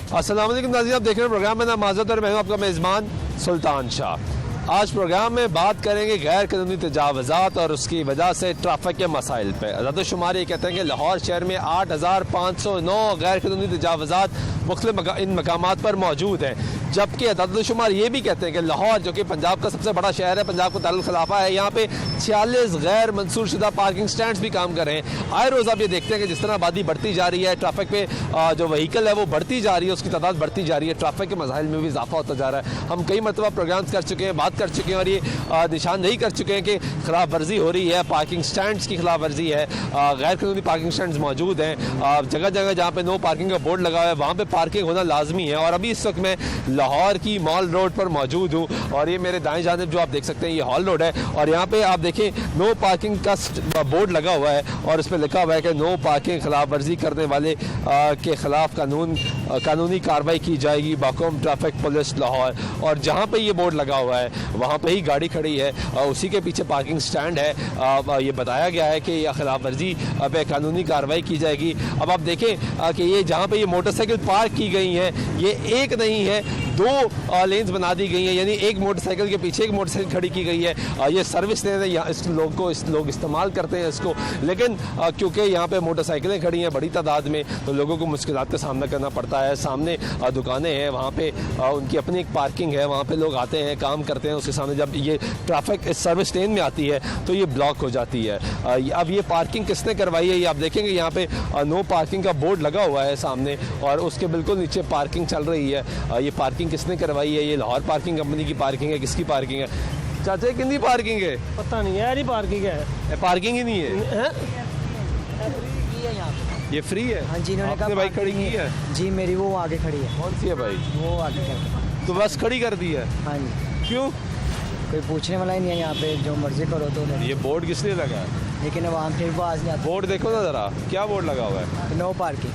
अस्सलाम वालेकुम नाज़रीन, आप देख रहे हैं प्रोग्राम में नाम माज़रत और मैं हूं आपका मेज़बान सुल्तान शाह। आज प्रोग्राम में बात करेंगे गैर कानूनी तजावज़ात और उसकी वजह से ट्रैफिक के मसाइल पर। अददशुमार ये कहते हैं कि लाहौर शहर में 8509 गैर कानूनी तजावज़ात मुख्तलिफ इन मकामात पर मौजूद हैं, जबकि अददशुमार ये भी कहते हैं कि लाहौर जो कि पंजाब का सबसे बड़ा शहर है, पंजाब का दारुल खिलाफा है, यहाँ पे 46 गैर मंसूर शुदा पार्किंग स्टैंड्स भी काम कर रहे हैं। आए रोज़ आप ये देखते हैं कि जिस तरह आबादी बढ़ती जा रही है, ट्रैफिक पे जो व्हीकल है वो बढ़ती जा रही है, उसकी तादाद बढ़ती जा रही है, ट्रैफिक के मसाइल में भी इजाफा होता जा रहा है। हम कई मरतबा प्रोग्राम्स कर चुके हैं, बात कर चुके हैं और ये निशानदेही कर चुके हैं कि खिलाफ वर्जी हो रही है, पार्किंग स्टैंड्स की खिलाफ वर्जी है, गैर कानूनी पार्किंग स्टैंड्स मौजूद हैं। जगह जगह जहाँ पे नो पार्किंग का बोर्ड लगा हुआ है वहाँ पे पार्किंग होना लाजमी है। और अभी इस वक्त मैं लाहौर की मॉल रोड पर मौजूद हूँ और ये मेरे दाएं जानिब जो आप देख सकते हैं ये हॉल रोड है और यहाँ पे आप देखें नो पार्किंग का बोर्ड लगा हुआ है और इस पर लिखा हुआ है कि नो पार्किंग खिलाफ वर्जी करने वाले के खिलाफ कानूनी कार्रवाई की जाएगी बाकौम ट्रैफिक पुलिस लाहौर। और जहाँ पे ये बोर्ड लगा हुआ है वहाँ पे ही गाड़ी खड़ी है, उसी के पीछे पार्किंग स्टैंड है। ये बताया गया है कि यह खिलाफ वर्जी पे कानूनी कार्रवाई की जाएगी। अब आप देखें कि ये जहाँ पे ये मोटरसाइकिल पार्क की गई हैं ये एक नहीं है, 2 लेन्स बना दी गई हैं, यानी एक मोटरसाइकिल के पीछे एक मोटरसाइकिल खड़ी की गई है। ये सर्विस लेन है, यहाँ लोग इस्तेमाल करते हैं इसको, लेकिन क्योंकि यहाँ पे मोटरसाइकिलें खड़ी हैं बड़ी तादाद में तो लोगों को मुश्किलात का सामना करना पड़ता है। सामने दुकानें हैं, वहाँ पे उनकी अपनी एक पार्किंग है, वहाँ पे लोग आते हैं काम करते हैं, उसके सामने जब ये ट्रैफिक इस सर्विस लेन में आती है तो ये ब्लॉक हो जाती है। अब ये पार्किंग किसने करवाई है ये आप देखेंगे, यहाँ पे नो पार्किंग का बोर्ड लगा हुआ है सामने और उसके बिल्कुल नीचे पार्किंग चल रही है। ये पार्किंग किसने करवाई है? ये लाहौर पार्किंग कंपनी की पार्किंग है, किसकी पार्किंग है? चाचा कितनी पार्किंग है? पता नहीं यार, ये पार्किंग है, पार्किंग ही नहीं है, ये फ्री है। हाँ जी, इन्होंने कहा बाइक खड़ी की है जी, मेरी वो आगे खड़ी है। कौन सी है भाई? वो आगे खड़ी, तो बस खड़ी कर दी है? हाँ जी। क्यों? कोई पूछने वाला ही नहीं है यहाँ पे, जो मर्जी करो तो। ये बोर्ड किस लिए लगा है? लेकिन वहाँ फिर वो आज नहीं आता। बोर्ड देखो ना जरा, क्या बोर्ड लगा हुआ है? No parking,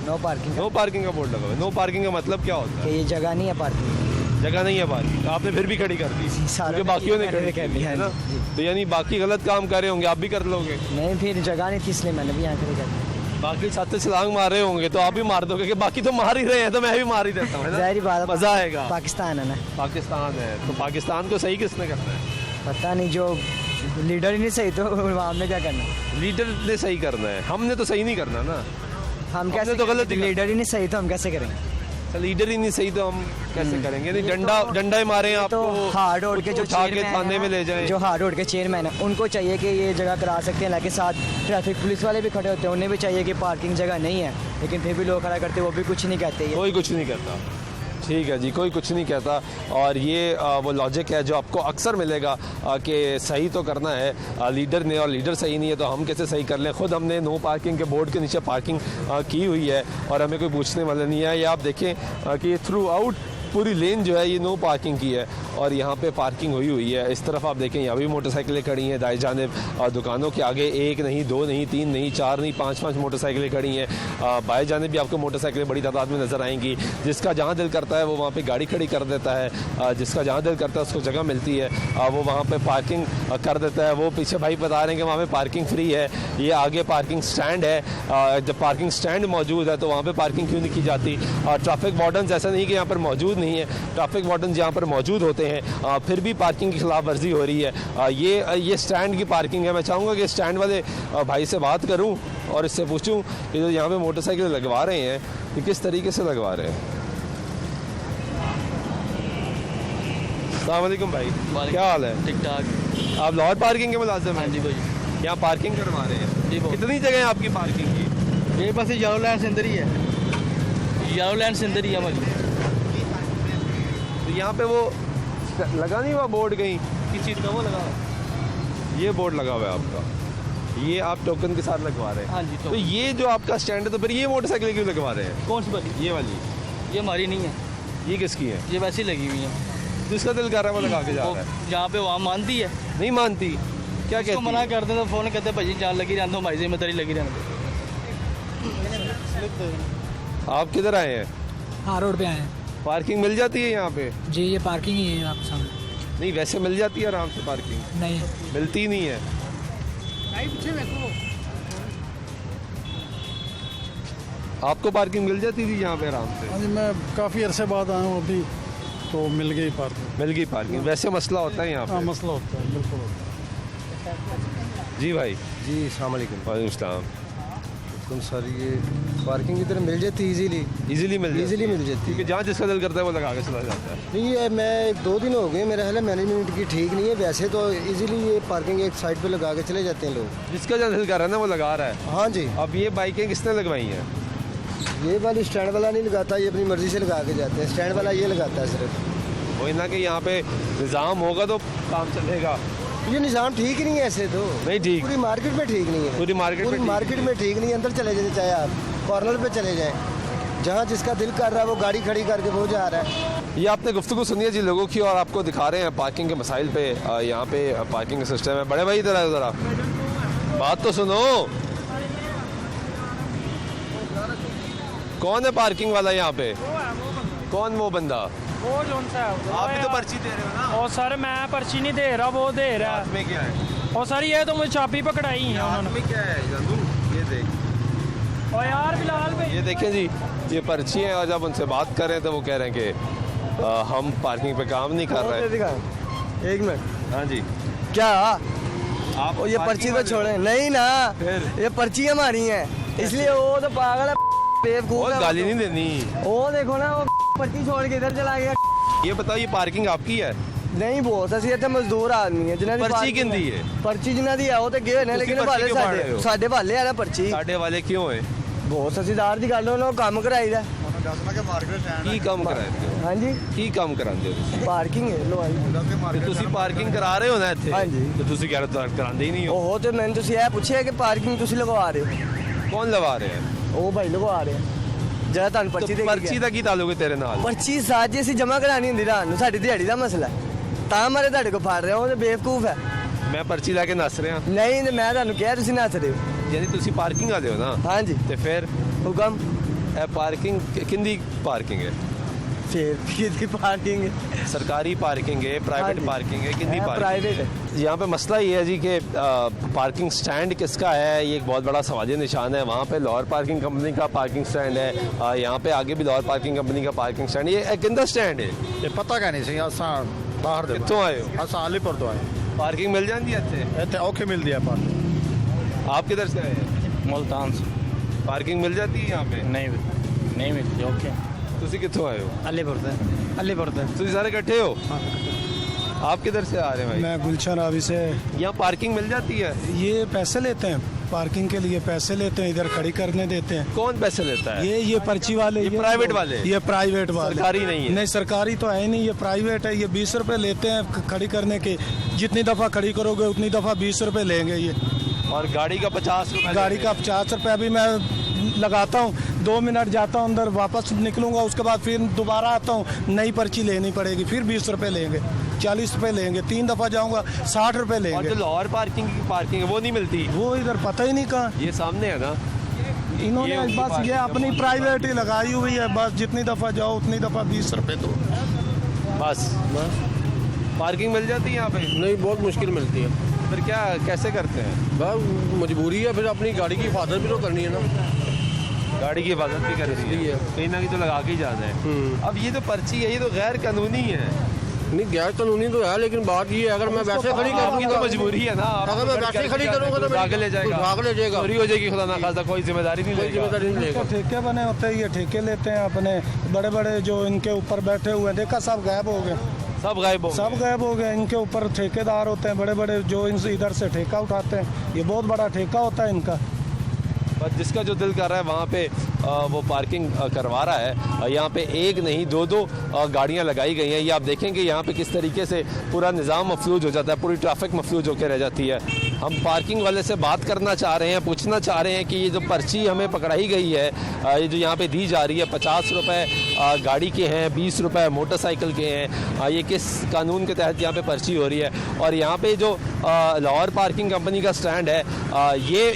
no parking, no parking का बोर्ड लगा हुआ है। नो पार्किंग का मतलब क्या होता है? कि ये जगह नहीं है पार्किंग, जगह नहीं है पार्किंग, आपने फिर भी खड़ी कर दी क्योंकि बाकियों ने खड़ी कर दी है ना, तो यानी बाकी गलत काम कर रहे होंगे, आप भी कर लोगे? नहीं, फिर जगह नहीं थी इसलिए मैंने भी यहाँ खड़ी कर दी। बाकी साथ से छलांग मार रहे होंगे तो आप भी मार दोगे कि बाकी तो मार ही रहे हैं तो मैं भी मार ही देता हूँ। ज़ाहिर बात है, मजा आएगा। पाकिस्तान है ना, पाकिस्तान है तो पाकिस्तान को सही किसने करना है? पता नहीं, जो लीडर ही नहीं सही तो वहाँ हमने क्या करना? लीडर ने सही करना है, हमने तो सही नहीं करना ना। हम कैसे तो गलत? लीडर ही नहीं सही तो हम कैसे करेंगे? लीडर ही नहीं सही तो हम कैसे करेंगे? नहीं डंडा ही मारे आपको, तो हार्ड रोड के जो थाने में ले जाए, जो हार्ड रोड के चेयरमैन है उनको चाहिए कि ये जगह करा सकते हैं, लेकिन साथ ट्रैफिक पुलिस वाले भी खड़े होते हैं, उन्हें भी चाहिए कि पार्किंग जगह नहीं है, लेकिन फिर भी लोग खड़ा करते हैं, वो भी कुछ नहीं कहते। कोई कुछ नहीं कहता, ठीक है जी, कोई कुछ नहीं कहता। और ये वो लॉजिक है जो आपको अक्सर मिलेगा कि सही तो करना है लीडर ने, और लीडर सही नहीं है तो हम कैसे सही कर लें? खुद हमने नो पार्किंग के बोर्ड के नीचे पार्किंग की हुई है और हमें कोई पूछने वाला नहीं है। ये आप देखें कि थ्रू आउट पूरी लेन जो है ये नो पार्किंग की है और यहाँ पे पार्किंग हुई है। इस तरफ आप देखें यहाँ भी मोटरसाइकिलें खड़ी हैं दाएं जानिब, दुकानों के आगे 1 नहीं 2 नहीं 3 नहीं 4 नहीं 5 मोटरसाइकिलें खड़ी हैं। बाएं जानिब भी आपको मोटरसाइकिलें बड़ी तादाद में नज़र आएंगी। जिसका जहाँ दिल करता है वो वहाँ पे गाड़ी खड़ी कर देता है, जिसका जहाँ दिल करता है उसको जगह मिलती है वो वहाँ पे पार्किंग कर देता है। वो पीछे भाई बता रहे हैं कि वहाँ पे पार्किंग फ्री है, ये आगे पार्किंग स्टैंड है। जब पार्किंग स्टैंड मौजूद है तो वहाँ पर पार्किंग क्यों नहीं की जाती? ट्रैफिक वार्डन ऐसा नहीं कि यहाँ पर मौजूद नहीं है, ट्रैफिक वार्डन यहाँ पर मौजूद होते हैं, फिर भी पार्किंग की खिलाफ वर्जी हो रही है। ये स्टैंड की पार्किंग है। मैं चाहूँगा कि स्टैंड वाले भाई से बात करूँ और इससे पूछूँ कि जो यहाँ पे मोटरसाइकिल लगवा रहे हैं कि किस तरीके से लगवा रहे हैं। अस्सलाम वालेकुम भाई, क्या हाल है? ठीक ठाक। आप लाहौर पार्किंग के मुलाजिम हैं? जी भाई। यहाँ पार्किंग करवा रहे हैं जी? कितनी जगह है आपकी पार्किंग की? ये बस येलो लाइन से अंदर ही है, येलो लाइन से अंदर ही है हमारी। तो यहाँ पे वो लगा नहीं हुआ बोर्ड कहीं? किस चीज़ का वो लगा? ये बोर्ड लगा हुआ है आपका, ये आप टोकन के साथ लगवा रहे हैं? हाँ जी। तो ये जो आपका स्टैंड है तो फिर ये मोटरसाइकिल क्यों लगवा रहे हैं? कौन सी वाली? ये वाली। ये हमारी नहीं है। ये किसकी है? ये वैसी लगी हुई है, जिसका दिल कर रहा है वो लगा के जा रहा है। जहाँ पे वहाँ मानती है, नहीं मानती क्या कहती? मना करते तो फ़ोन कहते भाई जान लगी रहने दो, हमारी जिम्मेदारी लगी रहने दो। आप किधर आए हैं? हाँ, रोड पे आए हैं। पार्किंग मिल जाती है यहाँ पे? जी, ये पार्किंग ही है आपके सामने। नहीं वैसे मिल जाती है आराम से पार्किंग? नहीं मिलती नहीं है। आपको पार्किंग मिल जाती थी यहाँ पे आराम से? हाँ जी, मैं काफ़ी अरसे बाद आया हूँ अभी, तो मिल गई पार्किंग। मिल गई पार्किंग। वैसे मसला होता है यहाँ हाँ, पे? मसला होता है, बिल्कुल होता है। जी भाई। जी अस्सलाम वालेकुम। वालेकुम सलाम। तुम सर ये पार्किंग इधर मिल जाती इजीली? इजीली मिल जाती इजीली है? मिल जाती क्योंकि है। जहाँ जिसका दिल करता है वो लगा के चला जाता है। नहीं ये मैं 2 दिन हो गए, मेरा ख्याल है मैनेजमेंट की ठीक नहीं है। वैसे तो इजीली ये पार्किंग एक साइड पे लगा के चले जाते हैं लोग। जिसका जहाँ दिल कर रहा है ना वो लगा रहा है। हाँ जी, अब ये बाइकें किसने लगवाई हैं? ये वाली स्टैंड वाला नहीं लगाता, ये अपनी मर्जी से लगा के जाते हैं। स्टैंड वाला ये लगाता है सिर्फ। वही ना कि यहाँ पे निज़ाम होगा तो काम चलेगा। ये निज़ाम ठीक ही नहीं है ऐसे तो। नहीं ठीक। पूरी मार्केट में ठीक नहीं है। पूरी मार्केट में पूरी ठीक मार्केट में ठीक नहीं है। अंदर चले जाए, चाहे आप कॉर्नर पे चले जाएं, जहाँ जिसका दिल कर रहा है वो गाड़ी खड़ी करके वो जा रहा है। ये आपने गुफ्तगू सुनी है जी लोगों की, और आपको दिखा रहे हैं पार्किंग के मसाइल पे। यहाँ पे पार्किंग का सिस्टम है। बड़े भाई इधर ज़रा बात तो सुनो। कौन है पार्किंग वाला यहाँ पे? कौन वो बंदा? वो कौन सा है? आप भी तो पर्ची दे रहे हो ना? और सर मैं पर्ची नहीं दे रहा, वो दे रहा है। में क्या है? और सर ये तो मुझे चाबी पकड़ाई है उन्होंने। में क्या है जानू? ये देख, और यार बिलाल भाई ये देखें जी, ये पर्ची है। और जब उनसे बात करें तो वो कह रहे हैं कि हम पार्किंग पे काम नहीं कर रहे। एक मिनट। हाँ जी। क्या आप ये पर्ची तो छोड़े नहीं ना, ये पर्ची हमारी है, इसलिए वो तो पागल है, बेवकूफ और है। गाली नहीं देनी। वो देखो ना, वो पर्ची छोड़ के इधर चला गया। ये बताओ, ये पार्किंग आपकी है? नहीं बहुत असली इतने मजदूर आदमी है जिन्हें पर्ची किंदी है? पर्ची जिन्हें दी है वो तो गए ने, ਤੁਸੀਂ लेकिन पर्ची वाले क्यों फाड़ रहे हो? साडे वाले आ ना पर्ची साढ़े वाले क्यों है? बहुत ससीदार दी गल उन्होंने काम कराई दा। की काम कराते हो? हाँ जी, की काम कराते हो? पार्किंग है लो आई। ਤੇ ਤੁਸੀਂ ਪਾਰਕਿੰਗ ਕਰਾ ਰਹੇ ਹੋ ਨਾ ਇੱਥੇ? ਹਾਂਜੀ। ਤੇ ਤੁਸੀਂ ਕਹਿ ਰਹੇ ਹੋ ਕਰਾਉਂਦੇ ਹੀ ਨਹੀਂ ਹੋ। ਉਹ ਤੇ ਮੈਨੂੰ ਤੁਸੀਂ ਇਹ ਪੁੱਛਿਆ ਕਿ ਪਾਰਕਿੰਗ ਤੁਸੀਂ ਲਗਵਾ ਰਹੇ ਹੋ? ਕੌਣ ਲਵਾ ਰਿਹਾ ਹੈ? ਉਹ ਭਾਈ ਲਗਵਾ ਰਹੇ ਆ ਜਿਹੜਾ ਤੁਹਾਨੂੰ ਪਰਚੀ ਦੇ ਕੇ ਪਰਚੀ ਗਿਆ। ਦਾ ਕੀ ਤਾਲੁਕ ਹੈ ਤੇਰੇ ਨਾਲ? ਪਰਚੀ ਸਾਜੀ ਅਸੀਂ ਜਮ੍ਹਾਂ ਕਰਾਣੀ ਹੁੰਦੀ ਰਾਤ ਨੂੰ, ਸਾਡੀ ਦਿਹਾੜੀ ਦਾ ਮਸਲਾ ਹੈ। ਤਾਂ ਮਾਰੇ ਤੁਹਾਡੇ ਕੋਲ ਫੜ ਰਿਹਾ, ਉਹ ਤੇ ਬੇਵਕੂਫ ਹੈ। ਮੈਂ ਪਰਚੀ ਲੈ ਕੇ ਨੱਸ ਰਿਹਾ। ਨਹੀਂ ਤੇ ਮੈਂ ਤੁਹਾਨੂੰ ਕਿਹਾ ਤੁਸੀਂ ਨੱਸ ਰਹੇ ਹੋ। ਯਾਨੀ ਤੁਸੀਂ ਪਾਰਕਿੰਗ ਵਾਲੇ ਹੋ ਨਾ? ਹਾਂਜੀ ਤੇ ਫਿਰ ਹੁਕਮ ਇਹ ਪਾਰਕਿੰਗ ਕਿੰਦੀ ਪਾਰਕਿੰਗ ਹੈ? ਫਿਰ किसकी पार्किंग है? सरकारी पार्किंग है, प्राइवेट हाँ जी। पार्किंग है, किंदी पार्किंग? प्राइवेट है। यहाँ पे मसला ये है जी कि पार्किंग स्टैंड किसका है, ये एक बहुत बड़ा सवालिया निशान है। वहाँ पे लाहौर पार्किंग कंपनी का पार्किंग स्टैंड है, यहाँ पे आगे भी लाहौर पार्किंग कंपनी का पार्किंग स्टैंड। ये किंदा स्टैंड है? ਇਹ ਪਤਾ ਕਾ ਨਹੀਂ ਸੀ ਅਸਾਂ ਬਾਹਰ ਦੇ कितों आए हो? ਅਸਾਂ ਅਲੀਪੁਰ ਤੋਂ ਆਏ। पार्किंग मिल जाती है इत्थे? ਇੱਥੇ ਔਖੇ ਮਿਲਦੀ ਹੈ ਪਾਰਕਿੰਗ। आप किधर से आए हैं? मुल्तान से पार्किंग मिल जाती है यहाँ पे? नहीं मिलती। ओके ਤੁਸੀਂ ਕਿੱਥੋਂ ਆਏ ਹੋ? अलीपुर से अलीपुर से ਤੁਸੀਂ ਸਾਰੇ इकट्ठे हो? आप किधर से आ रहे हैं भाई? मैं गुलशन रावी से। यहाँ पार्किंग मिल जाती है? ये पैसे लेते हैं, पार्किंग के लिए पैसे लेते हैं, इधर खड़ी करने देते हैं। कौन पैसे लेता है? ये पर्ची वाले, ये प्राइवेट वाले? ये प्राइवेट वाले, सरकारी नहीं है? नहीं सरकारी तो है नहीं, ये प्राइवेट है। ये 20 रुपए लेते हैं खड़ी करने के, जितनी दफ़ा खड़ी करोगे उतनी दफ़ा 20 रुपए लेंगे ये। और गाड़ी का 50 रुपये? गाड़ी का 50 रुपये अभी मैं लगाता हूँ, 2 मिनट जाता हूँ अंदर, वापस निकलूंगा, उसके बाद फिर दोबारा आता हूँ, नई पर्ची लेनी पड़ेगी, फिर 20 रुपए लेंगे, 40 रुपए लेंगे, 3 दफ़ा जाऊंगा 60 रुपए और लेंगे। जो लाहौर पार्किंग की पार्किंग है वो नहीं मिलती? वो इधर पता ही नहीं कहाँ। ये सामने है ना? इन्होंने ये उनकी बस पार्किंग ये है, अपनी वो प्राइवेट ही लगाई हुई है, बस जितनी दफ़ा जाओ उतनी दफ़ा 20 रुपए दो। बस पार्किंग मिल जाती है यहाँ पे? नहीं, बहुत मुश्किल मिलती है। फिर क्या कैसे करते हैं? बस मजबूरी है, फिर अपनी गाड़ी की हिफाजत भी तो करनी है ना। गाड़ी की हिफाजत भी करनी है, कहीं ना कहीं तो लगा के ही जाना है। अब ये जो पर्ची है ये तो गैर कानूनी है। नहीं, गैर कानूनी तो है, लेकिन बात ये है अगर मैं वैसे खड़ी आपकी करूँगा तो मजबूरी है ना। आप अगर मैं वैसे खड़ी करूँगा तो भाग ले जाएगा, भाग ले जाएगा, चोरी हो जाएगी, खुदा ना खासा, कोई जिम्मेदारी नहीं कोई लेगा। जिम्मेदारी नहीं लेगा। ठेके बने होते हैं, ये ठेके लेते हैं अपने, बड़े बड़े जो इनके ऊपर बैठे हुए हैं, देखा सब गायब हो गए, सब गायब हो सब गए। गायब हो गए। इनके ऊपर ठेकेदार होते हैं बड़े बड़े, जो इनसे इधर से ठेका उठाते हैं, ये बहुत बड़ा ठेका होता है इनका। बस जिसका जो दिल कर रहा है वहाँ पे वो पार्किंग करवा रहा है। यहाँ पे एक नहीं दो गाड़ियाँ लगाई गई हैं। ये आप देखेंगे यहाँ पे किस तरीके से पूरा निज़ाम मफलूज हो जाता है, पूरी ट्रैफिक मफलूज होकर रह जाती है। हम पार्किंग वाले से बात करना चाह रहे हैं, पूछना चाह रहे हैं कि ये जो पर्ची हमें पकड़ाई गई है, ये जो यहाँ पे दी जा रही है, 50 रुपये गाड़ी के हैं, 20 रुपये मोटरसाइकिल के हैं, ये किस कानून के तहत यहाँ पे पर्ची हो रही है? और यहाँ पे जो लाहौर पार्किंग कंपनी का स्टैंड है,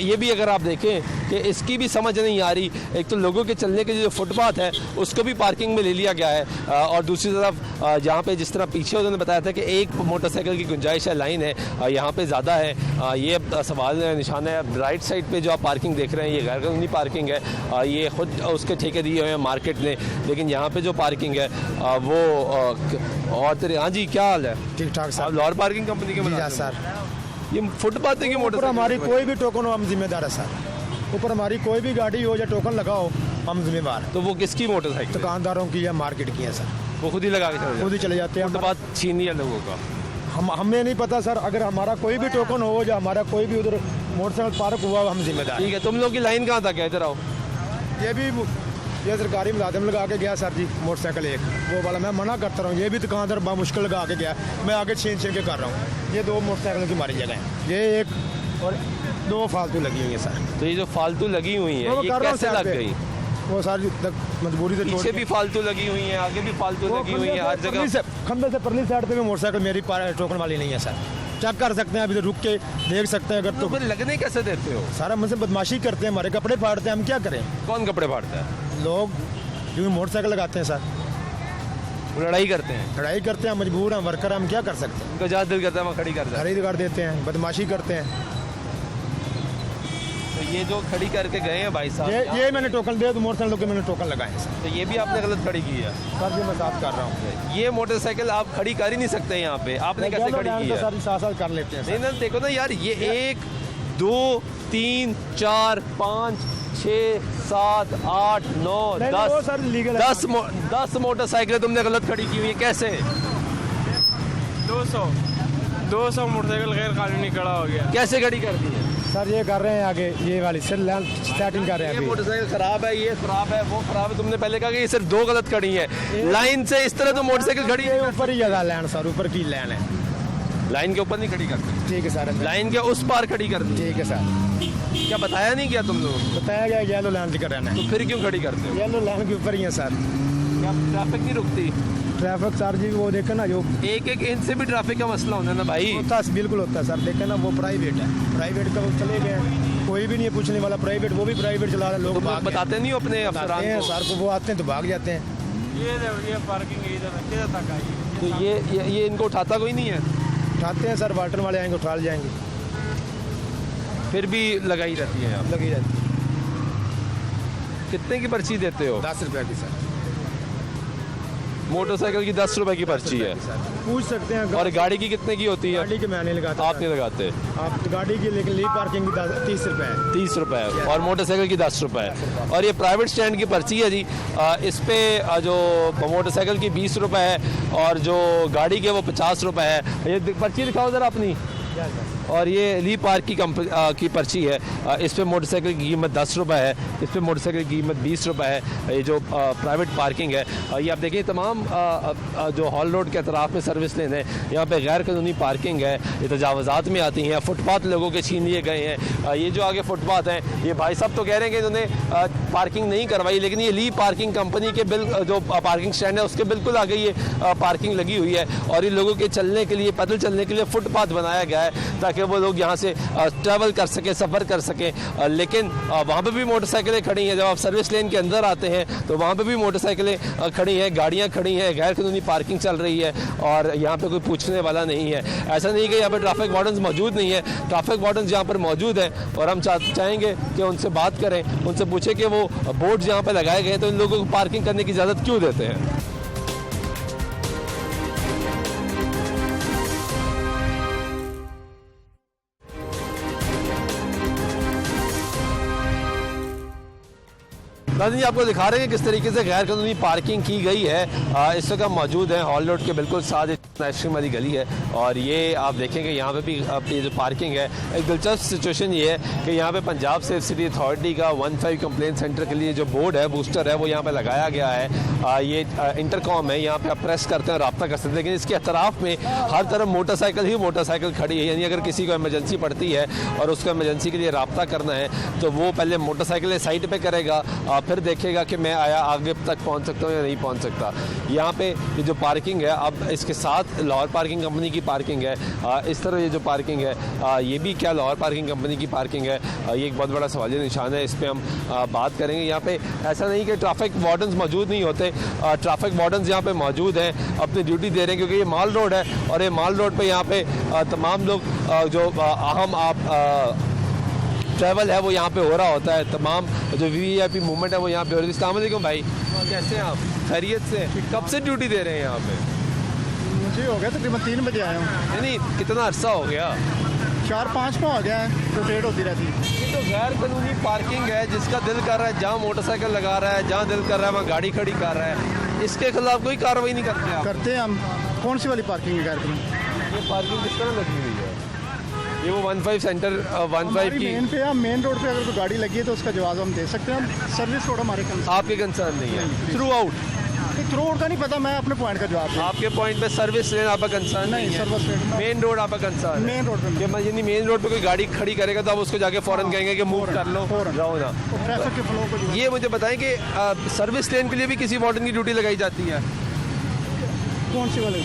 ये भी अगर आप देखें कि इसकी भी समझ नहीं आ रही। एक तो लोगों के चलने के जो फुटपाथ है उसको भी पार्किंग में ले लिया गया है, और दूसरी तरफ जहाँ पे जिस तरह पीछे उन्होंने बताया था कि एक मोटरसाइकिल की गुंजाइश है, लाइन है, यहाँ पे ज़्यादा है। ये सवाल निशान है। राइट साइड पे जो आप पार्किंग देख रहे हैं ये गैर कानूनी पार्किंग है। ये खुद उसके ठेके दिए हुए हैं मार्केट ने, लेकिन यहाँ पे जो पार्किंग है वो और तेरे। हाँ जी, क्या हाल है? ठीक ठाक आप लाहौर पार्किंग कंपनी के मुलाजिम? सर ये फुटपाथ है कि ऊपर मोटरसाइकिल? हमारी कोई भी टोकन हो हम जिम्मेदार है सर। ऊपर हमारी कोई भी गाड़ी हो या टोकन लगाओ हम जिम्मेदार हैं। तो वो किसकी मोटरसाइकिल? दुकानदारों की या मार्केट की है सर, वो खुद ही लगा के चले खुद ही चले जाते हैं। फुटपाथ छीन लिया लोगों का। हमें नहीं पता सर, अगर हमारा कोई भी टोकन हो या हमारा कोई भी उधर मोटरसाइकिल पार्क हुआ हम जिम्मेदार हैं। ठीक है, तुम लोग की लाइन कहाँ तक है? इधर आओ। ये सरकारी मुलाजिम लगा के गया सर जी मोटरसाइकिल एक, वो वाला मैं मना करता रहा हूँ। ये भी दुकानदार बामुश्किल लगा के गया, मैं आगे छीन के कर रहा हूँ। ये 2 मोटरसाइकिल की हमारी जगह है, ये एक और 2 फालतू लगी हुई है सर। तो ये जो फालतू लगी हुई है ये कैसे लग गई? वो सर मजबूरी से पीछे भी फालतू लगी हुई है, आगे भी फालतू लगी हुई है, हर जगह। खंबे से परली साइड पे भी मोटरसाइकिल मेरी टोकन वाली नहीं है सर। चेक कर सकते हैं, अभी तो रुक के देख सकते हैं। अगर तो फिर लगने कैसे देते हो? सारा मुझसे बदमाशी करते हैं, हमारे कपड़े फाड़ते हैं, हम क्या करें? कौन कपड़े फाड़ता है? लोग क्योंकि मोटरसाइकिल लगाते हैं सर, लड़ाई करते हैं, लड़ाई करते हैं, मजबूर हैं, वर्कर हम क्या कर सकते हैं? उनका जहाँ दिल करता है वहाँ खड़ी करता है। खरीद कर देते हैं, बदमाशी करते हैं। तो ये जो खड़ी करके गए हैं भाई साहब, ये मैंने टोकन दिया तो मोटरसाइकिल के मैंने टोकन लगाए हैं सर। तो ये भी आपने गलत खड़ी की है सर जी मैं साथ कर रहा हूँ। ये मोटरसाइकिल आप खड़ी कर ही नहीं सकते यहाँ पे, आपने कैसे खड़ी की है? सर साथ साथ कर लेते हैं। नहीं ना, देखो ना यार, ये 1 2 3 4 5 6 7 8 9 10 सर लीगल 10 मोटरसाइकिलें तुमने गलत खड़ी की हुई है। कैसे? 200 मोटरसाइकिल गैर कानूनी खड़ा हो गया। कैसे खड़ी कर दी है? सर ये कर रहे हैं आगे, ये वाली सर स्टार्टिंग कर रहे हैं ये अभी। मोटरसाइकिल खराब है, ये खराब है, वो खराब है। तुमने पहले कहा कि ये सिर्फ 2 गलत खड़ी है। लाइन से इस तरह तो मोटरसाइकिल खड़ी ये है, ऊपर ही जगह लैंड सर, ऊपर की लैंड है। लाइन के ऊपर नहीं खड़ी करते, ठीक है सर, लाइन के उस पार खड़ी कर दी। ठीक है सर। क्या बताया नहीं क्या तुम लोग? बताया गया येलो लैंड कर रहना है। तो फिर क्यों खड़ी करते हो? येलो लैंड के ऊपर ही है सर। क्या ट्रैफिक नहीं रुकती? ट्रैफिक सर जी वो देखे ना, जो 1 इंच से भी ट्रैफिक का मसला होता है ना भाई। होता है, बिल्कुल होता है सर। देखे ना वो प्राइवेट है, प्राइवेट का वो चले गए, कोई भी नहीं है पूछने वाला। प्राइवेट वो भी प्राइवेट चला रहे हैं, लोग तुम लोग भाग गए। बताते नहीं हो अपने अफसरान हैं को? सर को, वो आते हैं तो भाग जाते हैं। ये पार्किंग इधर तक आई। तो ये इनको उठाता कोई नहीं है? उठाते हैं सर, वाटर वाले आएंगे उठा ले जाएंगे। फिर भी लगाई रहती है यहाँ। लगी रहती है। कितने की पर्ची देते हो? 10 रुपये की सर। मोटरसाइकिल की 10 रुपए की पर्ची है। पूछ सकते हैं। और गाड़ी की कितने की होती है? गाड़ी के मैं नहीं लगाता। आप नहीं लगाते? आप गाड़ी की, लेकिन ली पार्किंग की 30 रुपये है। 30 रुपए है और मोटरसाइकिल की 10 रुपए है। और ये प्राइवेट स्टैंड की पर्ची है जी। इस पे जो मोटरसाइकिल की 20 रुपए है और जो गाड़ी के वो 50 रुपए है। ये पर्ची दिखाओ जरा अपनी। और ये ली पार्क की पर्ची है। इस पे मोटरसाइकिल की कीमत 10 रुपए है, इस पे मोटरसाइकिल की कीमत 20 रुपए है। ये जो प्राइवेट पार्किंग है, ये आप देखिए तमाम जो हॉल रोड के अतराफ में सर्विस लेन है, यहाँ पे गैर कानूनी पार्किंग है। ये तजावज़ात में आती हैं, फुटपाथ लोगों के छीन लिए गए हैं। ये जो आगे फुटपाथ हैं, ये भाई साहब तो कह रहे हैं कि इन्होंने पार्किंग नहीं करवाई, लेकिन ये ली पार्किंग कंपनी के जो पार्किंग स्टैंड है उसके बिल्कुल आगे ये पार्किंग लगी हुई है। और ये लोगों के चलने के लिए, पैदल चलने के लिए फुटपाथ बनाया गया है ताकि वो लोग यहाँ से ट्रैवल कर सकें, सफ़र कर सकें। लेकिन वहाँ पे भी मोटरसाइकिलें खड़ी हैं। जब आप सर्विस लेन के अंदर आते हैं तो वहाँ पे भी मोटरसाइकिलें खड़ी हैं, गाड़ियाँ खड़ी हैं, गैर कानूनी पार्किंग चल रही है और यहाँ पे कोई पूछने वाला नहीं है। ऐसा नहीं कि यहाँ पे ट्रैफिक वार्डन्स मौजूद नहीं है, ट्रैफिक वार्डन्स यहाँ पर मौजूद हैं और हम चाहेंगे कि उनसे बात करें, उनसे पूछें कि वो बोर्ड यहाँ पर लगाए गए तो इन लोगों को पार्किंग करने की इजाज़त क्यों देते हैं। नाज़रीन जी आपको दिखा रहे हैं किस तरीके से गैर कानूनी पार्किंग की गई है। इस वक्त हम मौजूद हैं हॉल रोड के बिल्कुल साथ आइसक्रीम वाली गली है और ये आप देखेंगे यहाँ पे भी ये जो पार्किंग है, एक दिलचस्प सिचुएशन ये है कि यहाँ पे पंजाब सेफ सिटी अथॉरिटी का 15 कंप्लेंट सेंटर के लिए जो बोर्ड है, बूस्टर है, वो यहाँ पे लगाया गया है। ये इंटरकॉम है, यहाँ पे आप प्रेस करते हैं, रब्ता कर सकते हैं। लेकिन इसके अतराफ में हर तरफ मोटरसाइकिल ही मोटरसाइकिल खड़ी है। यानी अगर किसी को इमरजेंसी पड़ती है और उसको इमरजेंसी के लिए रब्ता करना है तो वो पहले मोटरसाइकिल साइड पर करेगा, फिर देखेगा कि मैं आगे तक पहुँच सकता हूँ या नहीं पहुँच सकता। यहाँ पे ये जो पार्किंग है, अब इसके साथ लाहौर पार्किंग कंपनी की पार्किंग है, इस तरह ये जो पार्किंग है ये भी क्या लाहौर पार्किंग कंपनी की पार्किंग है? ये एक बहुत बड़ा सवालिया निशान है, इस पर हम बात करेंगे। यहाँ पे ऐसा नहीं कि ट्रैफिक वार्डन्स मौजूद नहीं होते, ट्रैफिक वार्डन्स यहाँ पे मौजूद हैं, अपनी ड्यूटी दे रहे हैं, क्योंकि ये माल रोड है और ये माल रोड पे यहाँ पे तमाम लोग जो अहम ट्रैवल है वो यहाँ पे हो रहा होता है, तमाम जो वीआईपी मूवमेंट है वो यहाँ पे हो रही है। अस्सलाम वालेकुम भाई, कैसे हैं आप? खैरियत से? कब से ड्यूटी दे रहे हैं यहाँ पे? मुझे हो गया तकरीबन 3 बजे आया हूँ। नहीं, कितना अरसा हो गया? 4-5 को आ गया है, रोटेट होती रहती है। ये तो गैर कानूनी पार्किंग है, जिसका दिल कर रहा है जहाँ मोटरसाइकिल लगा रहा है, जहाँ दिल कर रहा है वहाँ गाड़ी खड़ी कर रहा है, इसके खिलाफ कोई कार्रवाई नहीं करते आप? करते हैं हम। कौन सी वाली पार्किंग है गैर कानूनी? ये पार्किंग किस तरह लगी हुई है? ये वो 15 सेंटर 15 की मेन पे है, मेन रोड पे अगर कोई गाड़ी लगी है तो उसका जवाब हम दे सकते हैं। सर्विस रोड हमारे आपके कंसर्न नहीं है? थ्रू आउट थ्रू रोड का नहीं पता, मैं अपने पॉइंट का जवाब दूँ। आपके पॉइंट पे सर्विस लेन आपका कंसर्न नहीं है? सर्विस लेन मेन रोड आपका कंसर्न है? मेन रोड पे यानी मेन रोड पे कोई गाड़ी खड़ी करेगा तो आप उसको जाके फौरन कहेंगे कि मूव कर लो, जाओ ना। ट्रैफिक के फ्लो को ये मुझे बताएं कि सर्विस लेन के लिए भी किसी वार्डन की ड्यूटी लगाई जाती है? कौन सी वाली?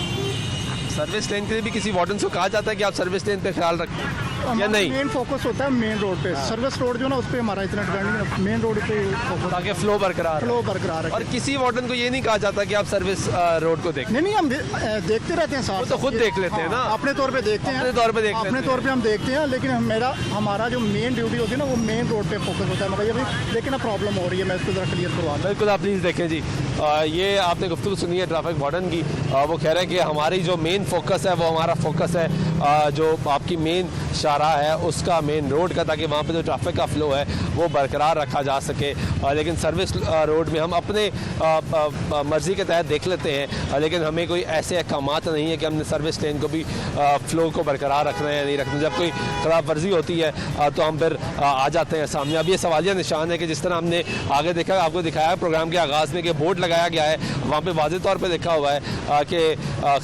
सर्विस लेन के लिए भी किसी वार्डन को कहा जाता है कि आप सर्विस लेन पे ख्याल रखें या नहीं? मेन फोकस होता है मेन रोड पे। सर्विस रोड जो ना उस पे हमारा इतना डिपेंड नहीं है, मेन रोड पे फोकस, ताकि फ्लो बरकरार रहे। और किसी वार्डन को ये नहीं कहा जाता कि आप सर्विस रोड को देखें? नहीं, हम देखते रहते हैं साथ। वो तो खुद देख लेते हैं ना, अपने तौर पे देखते हैं, अपने तौर पे देख लेते अपने हैं। तौर पे हम देखते हैं, लेकिन हमारा जो मेन ड्यूटी होती है ना वो मेन रोड पे फोकस होता है। मगर ये भी लेकिन अब प्रॉब्लम हो रही है, मैं इसको जरा क्लियर करवा दूं। बिल्कुल, आप प्लीज़ देखें जी, ये आपने गुफ्तगू सुनी है ट्रैफिक वार्डन की, वो कह रहे हैं कि हमारी जो मेन फोकस है वो हमारा फोकस है जो आपकी मेन शाहराह है उसका, मेन रोड का, ताकि वहाँ पे जो ट्रैफिक का फ्लो है वो बरकरार रखा जा सके। लेकिन सर्विस रोड में हम अपने मर्ज़ी के तहत देख लेते हैं, लेकिन हमें कोई ऐसे अहकाम नहीं है कि हमने सर्विस लेन को भी फ्लो को बरकरार रखना है या नहीं रखना। जब कोई खिलाफ वर्जी होती है तो हम फिर आ जाते हैं सामने। अब ये सवालिया निशान है कि जिस तरह हमने आगे देखा, आपको दिखाया प्रोग्राम के आगाज़ में कि बोर्ड लगाया गया है, वहाँ पे वाज़ेह तौर पे लिखा हुआ है कि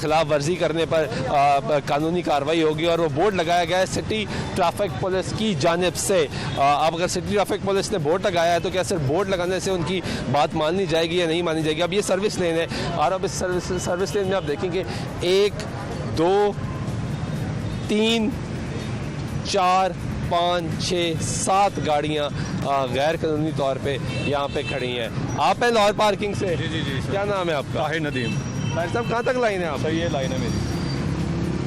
खिलाफ वर्जी करने पर कानूनी कार्रवाई होगी, और वो बोर्ड लगाया गया है सिटी ट्रैफिक पुलिस की जानिब से। अब अगर सिटी ट्रैफिक पुलिस ने बोर्ड लगाया है तो क्या सिर्फ बोर्ड लगाने से उनकी बात माननी जाएगी या नहीं मानी जाएगी? अब ये सर्विस लेन है, और अब इस सर्विस लेन में आप देखेंगे 1 2 3 4 5 6 7 गाड़ियाँ गैर कानूनी तौर पे यहाँ पे खड़ी हैं। आप हैं लाहौर पार्किंग से? जी। क्या नाम है आपका? ताहिर नदीम। भाई साहब, कहाँ तक लाइन है आप? सर ये लाइन है मेरी,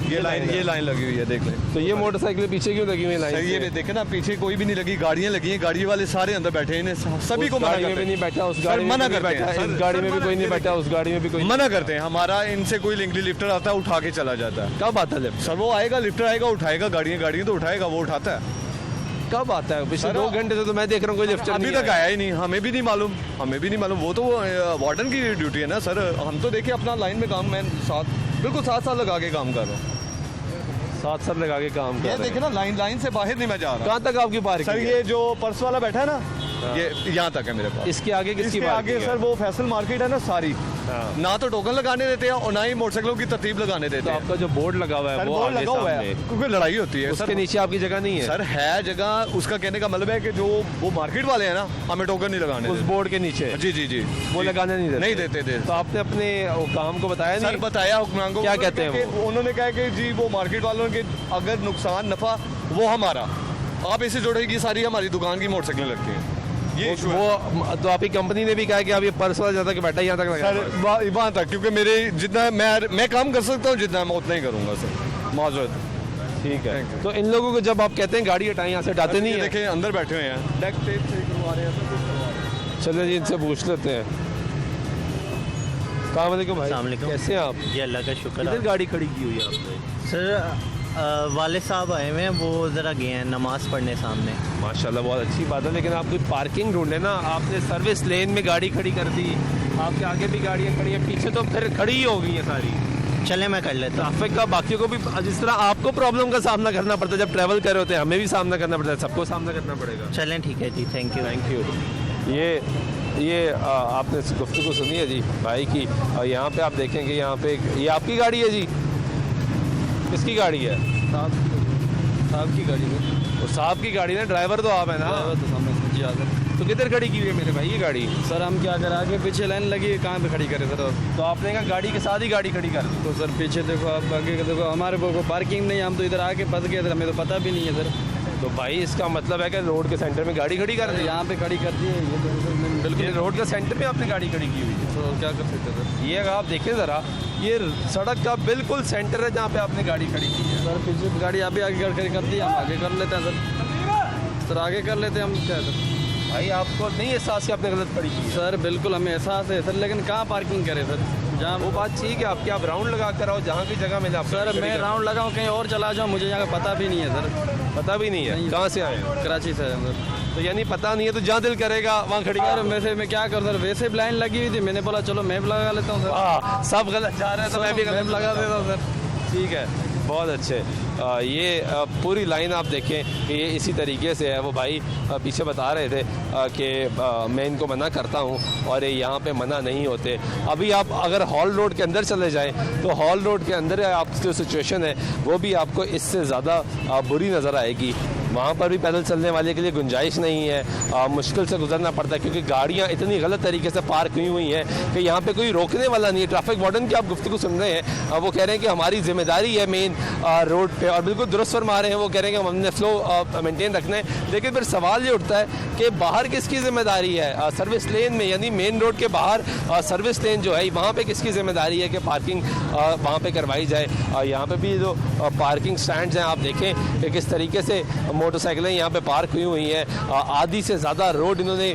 ये लाइन लगी हुई है, देख लें। तो ये मोटरसाइकिल पीछे क्यों लगी हुई है लाइन सर ये से? देखे ना, पीछे कोई भी नहीं लगी, गाड़ियाँ लगी हैं, गाड़ी वाले सारे अंदर बैठे हैं, इन्हें सभी को उस मना गाड़ी में करते भी हैं। नहीं बैठा, उस सर, गाड़ी में मना भी नहीं करते हैं, बैठा, सर, इस गाड़ी में भी कोई नहीं बैठा, उस गाड़ी में भी कोई मना करते हैं। हमारा इनसे कोई लिंकली लिफ्टर आता है, उठा के चला जाता है। कब आता है? सर वो आएगा, लिफ्टर आएगा, उठाएगा गाड़ियाँ तो उठाएगा, वो उठाता है। कब आता है? पिछले सर, 2 घंटे से तो मैं देख रहा हूँ कोई लिफ्टर अभी तक आया ही नहीं, हमें भी नहीं मालूम, वो तो वार्डन की ड्यूटी है ना सर। हम तो देखिए अपना लाइन में काम, मैं बिल्कुल 7 साल लगा के काम कर रहा हूँ। 7 साल लगा के काम कर ये रहे देखे हैं। ना, लाइन से बाहर नहीं मैं जा रहा। कहाँ तक आपकी पार्किंग सर है? ये जो पर्स वाला बैठा है ना, ये यहाँ तक है मेरे पास। इसके आगे किसकी इसके पार्किंग आगे है? सर वो फैसल मार्केट है ना सारी, ना तो टोकन लगाने देते हैं और ना ही मोटरसाइकिलों की तरतीब लगाने तो देते हैं। आपका जो बोर्ड लगा हुआ है सर वो बोर्ड आगे लगा हुआ सामने, है, क्योंकि लड़ाई होती है उसके सर। नीचे आपकी जगह नहीं है? सर है जगह, उसका कहने का मतलब है कि जो वो मार्केट वाले हैं ना, हमें टोकन नहीं लगाने उस देते। बोर्ड के नीचे? जी वो लगाने नहीं देते? देते। तो आपने अपने काम को बताया सर नहीं? बताया हुक्मरान को, क्या कहते हैं वो? उन्होंने कहा कि जी वो मार्केट वालों के अगर नुकसान नफा वो हमारा, आप इसे जोड़ेगी, सारी हमारी दुकान की मोटरसाइकिलें लगती हैं। ये इशू है। वो तो आपकी कंपनी ने भी कहा कि आप ये पर्स वाला ज्यादा कि बैठा यहाँ तक लगा। सर वहाँ तक, क्योंकि मेरे जितना मैं काम कर सकता हूँ, जितना मैं उतना ही करूँगा सर, माजूद। ठीक है, तो इन लोगों को जब आप कहते हैं गाड़ी हटाएं, यहाँ से हटाते नहीं है? देखें अंदर बैठे हुए हैं, डेक टेप सही करवा रहे हैं, सब कुछ करवा रहे हैं। चलो जी, इनसे पूछ लेते हैं। अस्सलाम वालेकुम भाई, अस्सलाम वालेकुम। कैसे हैं आप? जी अल्लाह का शुक्र। इधर गाड़ी खड़ी की हुई है आपने? सर वाले साहब आए हुए हैं, वो ज़रा गए हैं नमाज़ पढ़ने सामने। माशाल्लाह, बहुत अच्छी बात है, लेकिन आप कोई पार्किंग ढूंढे ना। आपने सर्विस लेन में गाड़ी खड़ी कर दी, आपके आगे भी गाड़ियाँ खड़ी हैं, पीछे तो फिर खड़ी ही हो गई हैं सारी। चले मैं कर लेता हूँ। ट्रैफिक का बाकियों को भी, जिस तरह आपको प्रॉब्लम का सामना करना पड़ता है जब ट्रैवल कर रहे होते हैं, हमें भी सामना करना पड़ता है, सबको सामना करना पड़ेगा। चलें ठीक है जी, थैंक यू। ये आपने गुफ्तगू सुनी है जी भाई की। यहाँ पे आप देखेंगे, यहाँ पे ये आपकी गाड़ी है जी? किसकी गाड़ी है? साहब की गाड़ी में। वो साहब की गाड़ी ना, ड्राइवर तो आप है ना? तो सामने जी आकर तो किधर खड़ी की हुई है मेरे भाई ये गाड़ी? सर हम क्या करें, आगे पीछे लाइन लगी है, कहाँ पे खड़ी करें सर? तो आपने कहा गाड़ी के साथ ही गाड़ी खड़ी कर दी। तो सर पीछे देखो, आप आगे देखो, हमारे को पार्किंग नहीं है, हम तो इधर आके फंस गए थे, हमें तो पता भी नहीं है सर। तो भाई इसका मतलब है कि रोड के सेंटर में गाड़ी खड़ी कर दी। यहाँ पे खड़ी कर दी है ये तो सर, बिल्कुल रोड के सेंटर में आपने गाड़ी खड़ी की हुई है। तो क्या कर सकते सर? ये अगर आप देखें ज़रा, ये सड़क का बिल्कुल सेंटर है जहाँ पे आपने गाड़ी खड़ी की है। सर पीछे गाड़ी अभी आगे खड़ी कर दी है, हम आगे कर लेते हैं सर आगे कर लेते हैं हम, क्या है सर? भाई आपको नहीं एहसास कि आपने गलत खड़ी की है? सर बिल्कुल हमें एहसास है सर, लेकिन कहाँ पार्किंग करें सर? जहाँ वो बात ठीक है आपकी, आप राउंड लगा कर आओ, जहाँ की जगह मिले आप सर मैं राउंड लगाऊँ कहीं और चला जाऊँ, मुझे यहाँ का पता भी नहीं है सर। पता भी नहीं है कहाँ से आए हैं? कराची से है सर। तो यानी पता नहीं है तो जहाँ दिल करेगा वहाँ खड़ी सर कर। वैसे मैं क्या करूँ सर, वैसे लाइन लगी हुई थी, मैंने बोला चलो मैप लगा लेता हूँ सर। सब गलत जा रहे हैं तो मैं भी मैप गलत लगा देता हूँ सर। ठीक है, बहुत अच्छे। ये पूरी लाइन आप देखें कि ये इसी तरीके से है। वो भाई पीछे बता रहे थे कि मैं इनको मना करता हूँ और ये यहाँ पे मना नहीं होते। अभी आप अगर हॉल रोड के अंदर चले जाएं तो हॉल रोड के अंदर आपकी जो सिचुएशन है वो भी आपको इससे ज़्यादा बुरी नज़र आएगी। वहाँ पर भी पैदल चलने वाले के लिए गुंजाइश नहीं है, मुश्किल से गुजरना पड़ता है क्योंकि गाड़ियाँ इतनी गलत तरीके से पार्क हुई हैं कि यहाँ पे कोई रोकने वाला नहीं है। ट्रैफिक वार्डन की आप गुफ्तगू सुन रहे हैं, वो कह रहे हैं कि हमारी जिम्मेदारी है मेन रोड पे, और बिल्कुल दुरुस्त फरमा रहे हैं। वो कह रहे हैं कि हमने फ्लो मेंटेन रखना है, लेकिन फिर सवाल ये उठता है कि बाहर किसकी जिम्मेदारी है? सर्विस लेन में यानी मेन रोड के बाहर सर्विस लेन जो है वहाँ पर किसकी जिम्मेदारी है कि पार्किंग वहाँ पर करवाई जाए? यहाँ पर भी जो पार्किंग स्टैंड्स हैं आप देखें कि किस तरीके से मोटरसाइकिलें यहाँ पे पार्क हुई हैं। आधी से ज़्यादा रोड इन्होंने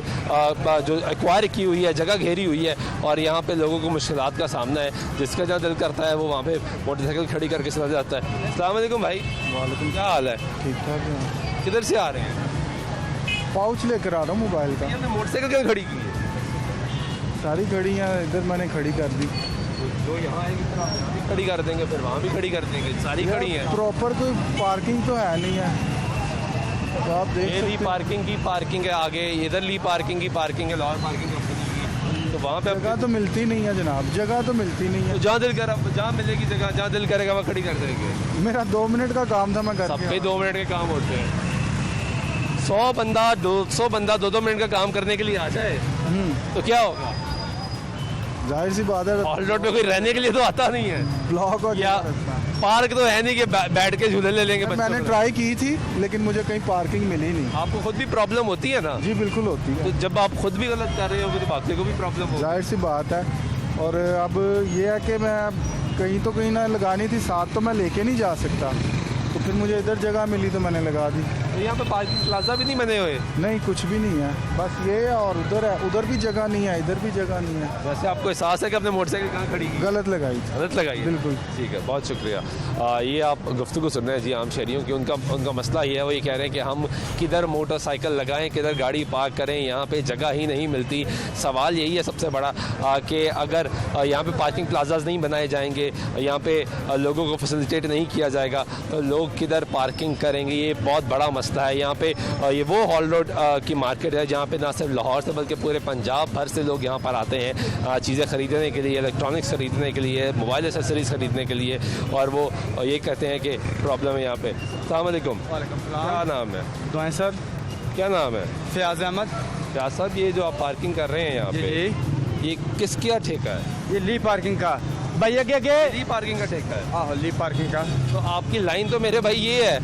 जो एक्वायर की हुई है, जगह घेरी हुई है और यहाँ पे लोगों को मुश्किलात का सामना है। जिसका जहाँ दिल करता है वो वहाँ पे मोटरसाइकिल खड़ी करके चला जाता है। अस्सलाम वालेकुम भाई। वालेकुम, क्या हाल है? ठीक ठाक है। किधर से आ रहे हैं? पाउच लेकर आ रहा हूँ मोबाइल का। ये आपने मोटरसाइकिल क्यों खड़ी की है? सारी गाड़ियाँ इधर मैंने खड़ी कर दी। जो यहाँ आएगी फिर आप भी खड़ी कर देंगे, फिर वहाँ भी खड़ी कर देंगे, सारी खड़ी है। प्रॉपर कोई पार्किंग तो है नहीं है, तो आप देख ये ली सकते पार्किंग की पार्किंग है, आगे इधर ली पार्किंग की पार्किंग है, लाहौर पार्किंग कंपनी की, तो वहाँ पे जगह तो मिलती नहीं है जनाब, जगह तो मिलती नहीं है। जहाँ दिल कर, जहाँ मिलेगी जगह, जहाँ दिल करेगा वहाँ खड़ी कर देंगे। मेरा 2 मिनट का काम था, मैं कर सबके 2 मिनट के काम होते हैं। 100 बंदा 200 बंदा 2-2 मिनट का काम करने के लिए आ जाए तो क्या होगा? जाहिर सी बात है, हॉल रोड पे कोई रहने के लिए तो आता नहीं है। ब्लॉक और या पार्क तो है नहीं कि बैठ के झूले ले लेंगे बच्चों मैंने को। ट्राई की थी लेकिन मुझे कहीं पार्किंग मिली नहीं। आपको खुद भी प्रॉब्लम होती है ना? जी बिल्कुल होती है। तो जब आप खुद भी गलत कर रहे हो तो बाकी को भी प्रॉब्लम होगी। जाहिर सी बात है। और अब ये है कि मैं कहीं तो कहीं ना लगानी थी, साथ तो मैं लेके नहीं जा सकता, तो फिर मुझे इधर जगह मिली तो मैंने लगा दी। तो यहाँ पे पार्किंग प्लाजा भी नहीं बने हुए? नहीं, कुछ भी नहीं है, बस ये है और उधर है, उधर भी जगह नहीं है, इधर भी जगह नहीं है। वैसे आपको एहसास है कि आपने मोटरसाइकिल कहाँ खड़ी की? गलत लगाई थी। गलत लगाई है? बिल्कुल। ठीक है, बहुत शुक्रिया। ये आप गुफ्तगू सुन रहे हैं जी आम शहरियों की। उनका मसला ये है, वो ये कह रहे हैं कि हम किधर मोटरसाइकिल लगाएं, किधर गाड़ी पार्क करें, यहाँ पे जगह ही नहीं मिलती। सवाल यही है सबसे बड़ा कि अगर यहाँ पे पार्किंग प्लाजाज नहीं बनाए जाएंगे, यहाँ पे लोगों को फैसिलिटेट नहीं किया जाएगा तो लोग किधर पार्किंग करेंगे? ये बहुत बड़ा मसला है। यहाँ पे ये वो हॉल रोड की मार्केट है जहाँ पे ना सिर्फ लाहौर से बल्कि पूरे पंजाब भर से लोग यहाँ पर आते हैं चीज़ें ख़रीदने के लिए, इलेक्ट्रॉनिक्स ख़रीदने के लिए, मोबाइल एसेसरीज़ ख़रीदने के लिए, और वो ये कहते हैं कि प्रॉब्लम है यहाँ पे। अस्सलाम वालेकुम। क्या नाम है? दुआएं सर। क्या नाम है? फयाज अहमद। क्या साहब, ये जो आप पार्किंग कर रहे हैं यहाँ पे, ये किसका ठेका है? ये ली पार्किंग का भैया क्या ली पार्किंग का ठेका है? हाँ ली पार्किंग का। तो आपकी लाइन तो मेरे भाई ये है,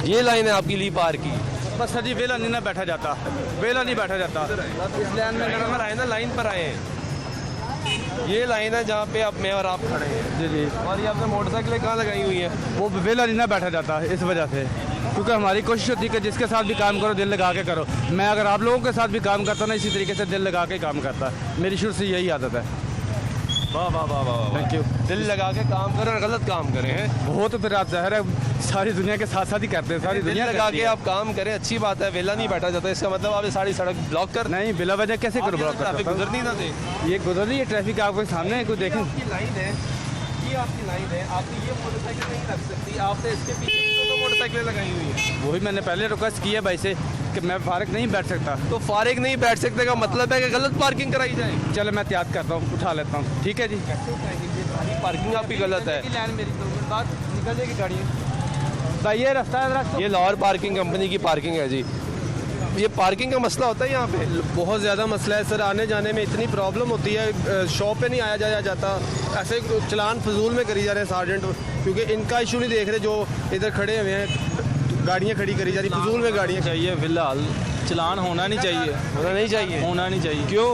ये लाइन है आपकी ली पार्क की। बस सर जी वेला नहीं ना बैठा जाता, वेला नहीं बैठा जाता। इस लाइन में पर आए ना, लाइन पर आए हैं। ये लाइन है जहाँ पे आप मैं और आप खड़े हैं। जी जी। और ये आपने मोटरसाइकिलें कहाँ लगाई हुई हैं? वो वेला नहीं ना बैठा जाता इस वजह से, क्योंकि हमारी कोशिश होती है कि जिसके साथ भी काम करो दिल लगा के करो। मैं अगर आप लोगों के साथ भी काम करता ना इसी तरीके से दिल लगा के काम करता, मेरी शुरू से यही आदत है। वाह वाह वाह वाह, थैंक यू। दिल लगा के काम करें और गलत काम करें हैं वो तो फिर आप ज़ाहिर है सारी दुनिया के साथ साथ ही करते हैं, सारी दिल दुनिया लगा करती के है। आप काम करें, अच्छी बात है। वेला नहीं बैठा जाता, इसका मतलब आप ये सारी सड़क ब्लॉक कर नहीं बिला वजह कैसे करो ब्लॉक ट्रैफिक करता गुजरनी ना दे। हूं? ये गुजर रही है ट्रैफिक आपके सामने है, कोई देखें। आपकी लाइन है, ये आपकी लाइन है, आपकी ये मोटरसाइकिल नहीं लग सकती, आपने इसके पीछे तो मोटरसाइकिलें लगाई हुई हैं। वही मैंने पहले रिक्वेस्ट किया भाई से कि मैं फारग नहीं बैठ सकता। तो फारिग नहीं बैठ सकते का मतलब है कि गलत पार्किंग कराई जाए। चलो मैं त्याग करता हूँ, उठा लेता हूँ। ठीक है जी। पार्किंग आपकी गलत है। लाइन मेरी 2 मिनट बाद निकल जाएगी गाड़ी। भाई ये रास्ता है, ये लाहौर पार्किंग कंपनी की पार्किंग है जी। ये पार्किंग का मसला होता है यहाँ पे? बहुत ज़्यादा मसला है सर, आने जाने में इतनी प्रॉब्लम होती है, शॉप पे नहीं आया जाया जाता, ऐसे चलान फजूल में करी जा रहे हैं सार्जेंट, क्योंकि इनका इशू नहीं देख रहे जो इधर खड़े हुए हैं, गाड़ियाँ खड़ी करी जा रही फजूल में गाड़ियाँ चाहिए। फिलहाल चलान होना नहीं चाहिए, होना नहीं चाहिए। क्यों?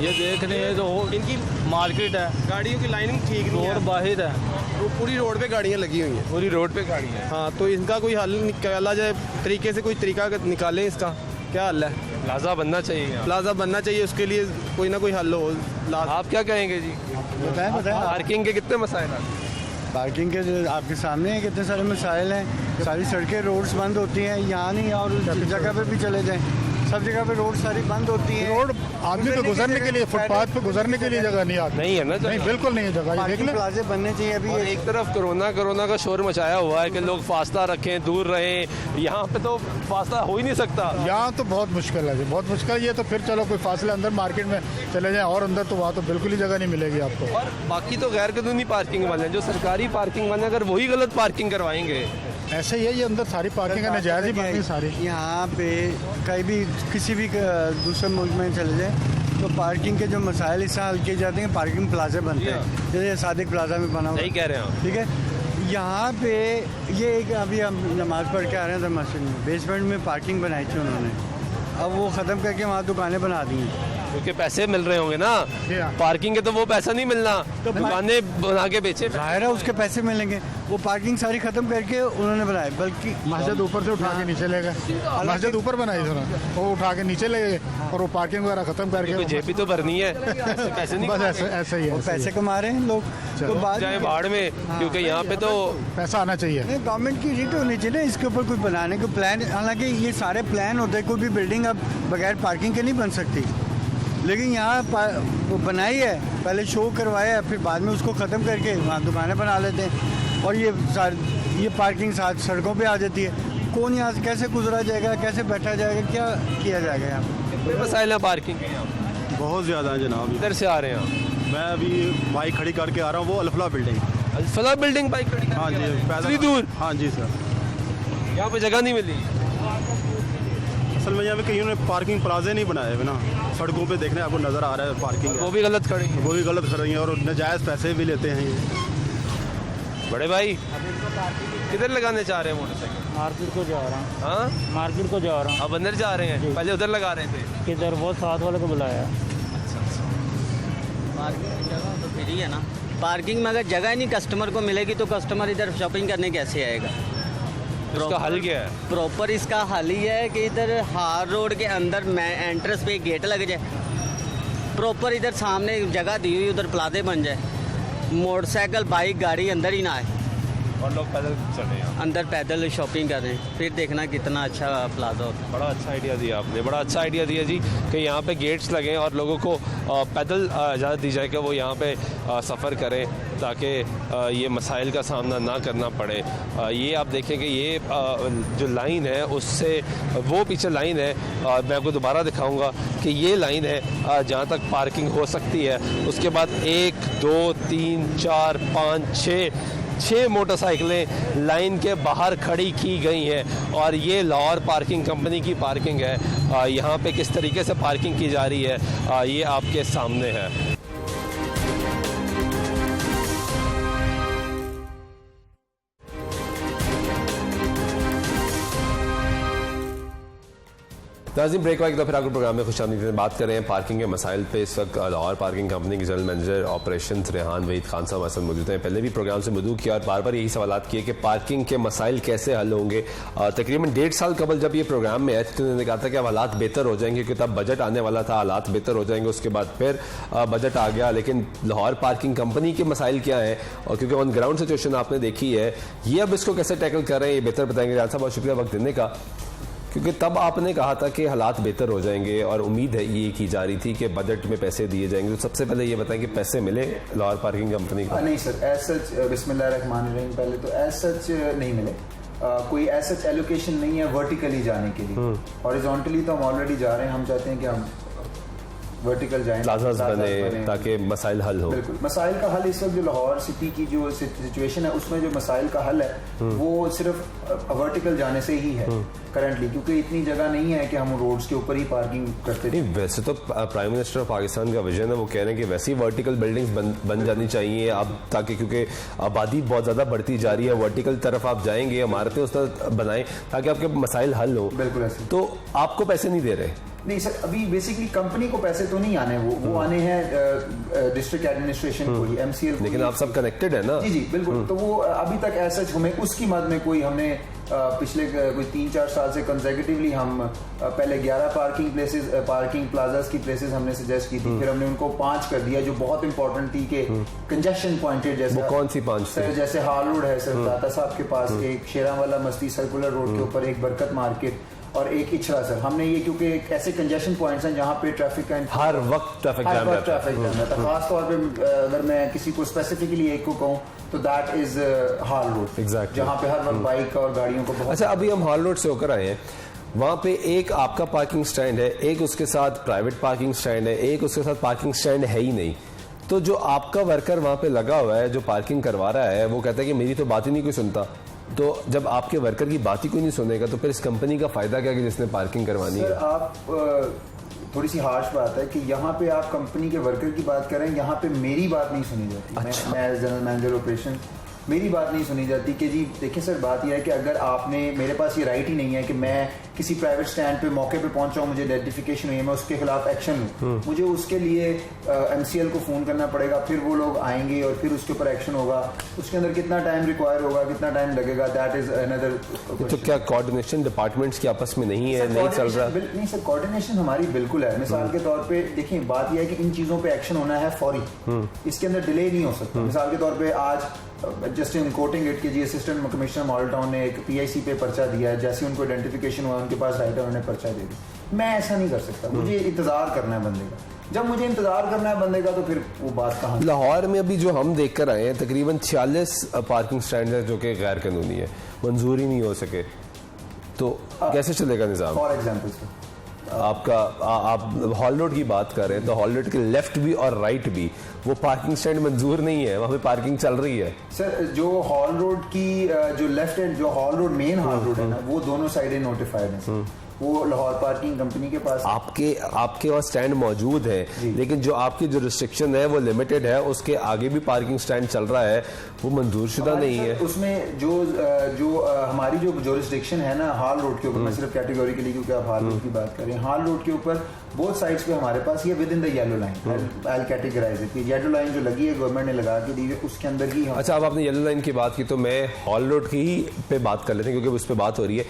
ये देख रहे हैं तो इनकी मार्केट है, गाड़ियों की लाइनिंग ठीक नहीं है, रोड बाहिर है, वो पूरी रोड पे गाड़ियाँ लगी हुई हैं, पूरी रोड पे गाड़ी है। हाँ, तो इनका कोई हल निकाला जाए, तरीके से कोई तरीका निकालें, इसका क्या हल है? प्लाजा बनना चाहिए यहाँ। प्लाजा बनना चाहिए, उसके लिए कोई ना कोई हल हो। आप क्या कहेंगे जी? बताएं पार्किंग के कितने मसाइल हैं? पार्किंग के जो आपके सामने हैं, कितने सारे मसाइल हैं, सारी सड़कें रोड्स बंद होती हैं, यहाँ नहीं और उस जगह पे भी चले जाएं, सब जगह पे रोड सारी बंद होती है। रोड आदमी पे गुजरने के लिए, फुटपाथ पे गुजरने के लिए जगह नहीं आती, नहीं है ना जगह? नहीं, बिल्कुल नहीं है जगह, ये देख लें। प्लाजे बनने चाहिए अभी। और एक तरफ कोरोना का शोर मचाया हुआ है कि लोग फासला रखें, दूर रहें, यहाँ पे तो फासला हो ही नहीं सकता। यहाँ तो बहुत मुश्किल है जी, बहुत मुश्किल। ये तो फिर चलो कोई फासले अंदर मार्केट में चले जाएं और अंदर तो वहाँ तो बिल्कुल ही जगह नहीं मिलेगी आपको। और बाकी तो गैर कानूनी पार्किंग वाले हैं, जो सरकारी पार्किंग वाले अगर वही गलत पार्किंग करवाएंगे, ऐसे ही है, ये अंदर सारी पार्किंग है, नाजायज ही पार्किंग सारी। यहाँ पे कहीं भी किसी भी दूसरे मुल्क में चले जाए तो पार्किंग के जो मसाइल इस हल किए जाते हैं, पार्किंग प्लाजे बनते हैं, जैसे सादिक प्लाजा में बना हुआ। सही कह रहे हैं आप। ठीक है, यहाँ पे ये एक अभी हम नमाज़ पढ़ के आ रहे थे मस्जिद में, बेसमेंट में पार्किंग बनाई थी उन्होंने, अब वो ख़त्म करके वहाँ दुकानें बना दी हैं, क्योंकि पैसे मिल रहे होंगे ना, पार्किंग के तो वो पैसा नहीं मिलना, तो दुकानें बना के बेचे, जाहिर है उसके पैसे मिलेंगे। वो पार्किंग सारी खत्म करके उन्होंने बनाई, बल्कि मस्जिद ऊपर से उठा के नीचे ले गए, मस्जिद ऊपर बनाई थी उन्होंने, वो उठा के नीचे ले गए और वो पार्किंग वगैरह खत्म करके जेब भी तो भरनी है, पैसे नहीं, बस ऐसे ही है, पैसे कमा रहे हैं लोग, तो बाद चाहे बाढ़ में, क्योंकि यहाँ पे तो पैसा आना चाहिए। नहीं, गवर्नमेंट की रीट होनी चाहिए ना इसके ऊपर कोई बनाने को प्लान। हालांकि ये सारे प्लान होते हैं, कोई भी बिल्डिंग अब बगैर पार्किंग के नहीं बन सकती, लेकिन यहाँ वो बनाई है, पहले शो करवाया है, फिर बाद में उसको ख़त्म करके वहाँ दुकानें बना लेते हैं, और ये पार्किंग साथ सड़कों पे आ जाती है। कौन यहाँ से कैसे गुजरा जाएगा, कैसे बैठा जाएगा, क्या किया जाएगा यहाँ पे? मसाइल है पार्किंग के? बहुत ज़्यादा है जनाब। इधर से आ रहे हैं मैं अभी बाइक खड़ी करके आ रहा हूँ, वो Alfalah building. Alfalah building bike खड़ी? हाँ जी, इतनी दूर? हाँ जी सर, यहाँ पे जगह नहीं मिली। असल में यहाँ पे कहीं उन्होंने पार्किंग प्लाजे नहीं बनाए हुए ना, सड़कों पे देखने आपको नज़र आ रहा है पार्किंग है, वो भी गलत खड़ी है, वो भी गलत खड़ी है और नाजायज़ पैसे भी लेते हैं ये। बड़े भाई किधर लगाने चाह रहे हैं मोटरसाइकिल? मार्केट को जा रहा हूँ। हाँ, मार्केट को जा रहा हूँ। अब अंदर जा रहे हैं, पहले उधर लगा रहे थे। किधर? वो साथ वाले को बुलाया। पार्किंग की जगह तो फ्री है ना, पार्किंग में अगर जगह ही नहीं कस्टमर को मिलेगी तो कस्टमर इधर शॉपिंग करने कैसे आएगा? उसका हल क्या है? प्रॉपर इसका हल ही है कि इधर हार रोड के अंदर एंट्रेंस पे एक गेट लग जाए, प्रॉपर इधर सामने जगह दी हुई उधर प्लाजे बन जाए, मोटरसाइकिल बाइक गाड़ी अंदर ही ना आए और लोग पैदल चले हैं, अंदर पैदल शॉपिंग कर रहे हैं, फिर देखना कितना अच्छा प्लाजा होता है। बड़ा अच्छा आइडिया दिया आपने, बड़ा अच्छा आइडिया दिया जी कि यहाँ पे गेट्स लगें और लोगों को पैदल इजाज़त दी जाए कि वो यहाँ पे सफ़र करें, ताकि ये मसाइल का सामना ना करना पड़े। ये आप देखें कि ये जो लाइन है उससे वो पीछे लाइन है, मैं आपको दोबारा दिखाऊंगा कि ये लाइन है जहाँ तक पार्किंग हो सकती है, उसके बाद 1 2 3 4 5 6 मोटरसाइकिलें लाइन के बाहर खड़ी की गई हैं और ये लाहौर पार्किंग कंपनी की पार्किंग है। यहाँ पे किस तरीके से पार्किंग की जा रही है ये आपके सामने है। नाज़रीन, ब्रेक वाइक तो फिर आपको प्रोग्राम में खुशामदीद से बात कर रहे हैं पार्किंग के मसाइल पे। इस वक्त लाहौर पार्किंग कंपनी के general manager operation Rehan Waheed Khan साहब असल मौजूद हैं। पहले भी प्रोग्राम से मदू किया और बार बार यही सवाल किए कि पार्किंग के मसाइल कैसे हल होंगे। तकरीबन 1.5 साल कबल जब ये प्रोग्राम में आए तो उन्होंने कहा था कि अब हालात बेहतर हो जाएंगे, क्योंकि तब बजट आने वाला था, हालात बेहतर हो जाएंगे। उसके बाद फिर बजट आ गया, लेकिन लाहौर पार्किंग कंपनी के मसाइल क्या हैं और क्योंकि ऑन ग्राउंड सिचुएशन आपने देखी है, ये अब इसको कैसे टैकल कर रहे हैं ये बेहतर बताएंगे। रेहान साहब बहुत शुक्रिया वक्त देने का, क्योंकि तब आपने कहा था कि हालात बेहतर हो जाएंगे और उम्मीद है ये की जा रही थी कि बजट में पैसे दिए जाएंगे। तो सबसे पहले ये बताएं कि पैसे मिले लाहौर पार्किंग कंपनी को? नहीं सर, एज सच बिस्मिल्लाहिर्रहमानिर्रहीम, पहले तो एज सच नहीं मिले। कोई एज सच एलोकेशन नहीं है वर्टिकली जाने के लिए। हॉरिजॉन्टली तो हम ऑलरेडी जा रहे हैं। हम चाहते हैं कि हम वर्टिकल जाएं, प्लाजास बने ताकि मसाइल हल हो। बिल्कुल, मसाइल का हल इस वक्त जो लाहौर सिटी की जो सिचुएशन है उसमें जो मसाइल का हल है वो सिर्फ वर्टिकल जाने से ही है करंटली, क्योंकि इतनी जगह नहीं है कि हम रोड्स के ऊपर ही पार्किंग करते थे। वैसे तो प्राइम मिनिस्टर ऑफ पाकिस्तान का विजन है, वो कह रहे हैं कि वैसी वर्टिकल बिल्डिंग्स बन जानी चाहिए अब, ताकि क्योंकि आबादी बहुत ज़्यादा बढ़ती जा रही है, वर्टिकल तरफ आप जाएंगे, इमारतें उस तरह बनाएं ताकि आपके मसाइल हल हो। बिल्कुल ऐसे। तो आपको पैसे नहीं दे रहे? नहीं सर, अभी बेसिकली कंपनी को पैसे तो नहीं आने, वो आने हैं डिस्ट्रिक्ट एडमिनिस्ट्रेशन को ही, एमसीएल को। लेकिन आप सब कनेक्टेड है ना? जी जी बिल्कुल। तो वो अभी तक ऐसा हमें उसकी मद में कोई हमने पिछले कोई 3-4 साल से कंसेक्यूटिवली हम पहले 11 पार्किंग प्लाजास की प्लेसेस हमने सजेस्ट की थी, फिर हमने उनको 5 कर दिया जो बहुत इंपॉर्टेंट थी कि कंजेशन पॉइंटेड। जैसे वो कौन सी 5 सर? जैसे हाल रोड है सर, दाता साहब के पास एक, शेरावाला मस्ती सर्कुलर रोड के ऊपर एक, बरकत मार्केट और एक इछरा सर। हमने ये क्योंकि ऐसे कंजेशन पॉइंट्स हैं जहाँ पे ट्रैफिक का हर वक्त ट्रैफिक जाम रहता है। खास तौर पे अगर मैं किसी को स्पेसिफिकली एक को कहूँ तो that is hall road, exactly, जहाँ पे हर वक्त बाइक और गाड़ियों को बहुत। अच्छा, अभी हम हाल रोड से होकर आए हैं, वहाँ पे एक आपका पार्किंग स्टैंड है, एक उसके साथ प्राइवेट पार्किंग स्टैंड है, एक उसके साथ पार्किंग स्टैंड है ही नहीं। तो जो आपका वर्कर वहाँ पे लगा हुआ है जो पार्किंग करवा रहा है, वो कहता है कि मेरी तो बात ही नहीं कोई सुनता। तो जब आपके वर्कर की बात ही कोई नहीं सुनेगा तो फिर इस कंपनी का फायदा क्या कि जिसने पार्किंग करवानी है? आप थोड़ी सी हार्श बात है कि यहाँ पे आप कंपनी के वर्कर की बात करें, यहाँ पे मेरी बात नहीं सुनी जाती। अच्छा। मैं एज जनरल मैनेजर ऑपरेशन मेरी बात नहीं सुनी जाती कि जी देखिए सर, बात यह है कि अगर आपने, मेरे पास ये राइट ही नहीं है कि मैं किसी प्राइवेट स्टैंड पे मौके पे पहुंचा हूं, मुझे आइडेंटिफिकेशन हुई है, मैं उसके खिलाफ एक्शन लूं। मुझे उसके लिए एमसीएल को फोन करना पड़ेगा, फिर वो लोग आएंगे और फिर उसके ऊपर एक्शन होगा। उसके अंदर कितना टाइम रिक्वायर होगा, कितना टाइम लगेगा, दैट इज अनदर। तो क्या कोऑर्डिनेशन डिपार्टमेंट्स की आपस में नहीं है, नहीं चल रहा? नहीं सर, कोऑर्डिनेशन हमारी बिल्कुल है। मिसाल के तौर पे देखिए, बात यह है कि इन चीजों पे एक्शन होना है फौरी, इसके अंदर डिले नहीं हो सकता। मिसाल के तौर पे आज जस्ट इन कोटिंग इट के जी असिस्टेंट कमिश्नर मॉडल टाउन ने एक पीआईसी पे पर्चा दिया है, जैसे उनको आइडेंटिफिकेशन हुआ उनके पास राइट है, उन्होंने पर्चा दे दिया। मैं ऐसा नहीं कर सकता, मुझे इंतजार करना है बंदे का। जब मुझे इंतजार करना है बंदे का तो फिर वो बात कहाँ? लाहौर में अभी जो हम देख कर आए हैं तकरीबन 46 पार्किंग स्टैंड है जो कि गैर कानूनी है, मंजूरी नहीं हो सके, तो कैसे चलेगा निज़ाम? फॉर एग्जाम्पल सर, आपका आप हॉल रोड की बात कर रहे हैं तो हॉल रोड के लेफ्ट भी और राइट भी वो पार्किंग स्टैंड मंजूर नहीं है, वहाँ पे पार्किंग चल रही है। सर जो हॉल रोड की जो लेफ्ट एंड जो hall road main hall road है ना, वो दोनों साइडें नोटिफाइड हैं। वो लाहौर पार्किंग कंपनी के पास आपके वहाँ स्टैंड मौजूद है, लेकिन जो आपकी जो रिस्ट्रिक्शन है वो लिमिटेड है, उसके आगे भी पार्किंग स्टैंड चल रहा है, वो मंजूर शुदा नहीं है। उसमें जो हमारी जो रिस्ट्रिक्शन है ना हाल रोड के ऊपर, मैं सिर्फ कैटेगरी के लिए क्योंकि आप हाल रोड की बात कर रहे हैं, हाल रोड के ऊपर बोथ साइड्स पे हमारे पास ये within the yellow line, I categorise it, yellow line जो लगी है गवर्नमेंट ने लगा के दी है, उसके अंदर ही। अच्छा, अब आपने येलो लाइन की बात की तो मैं हॉल रोड की ही पे बात कर लेते हैं क्योंकि उस पर बात हो रही है।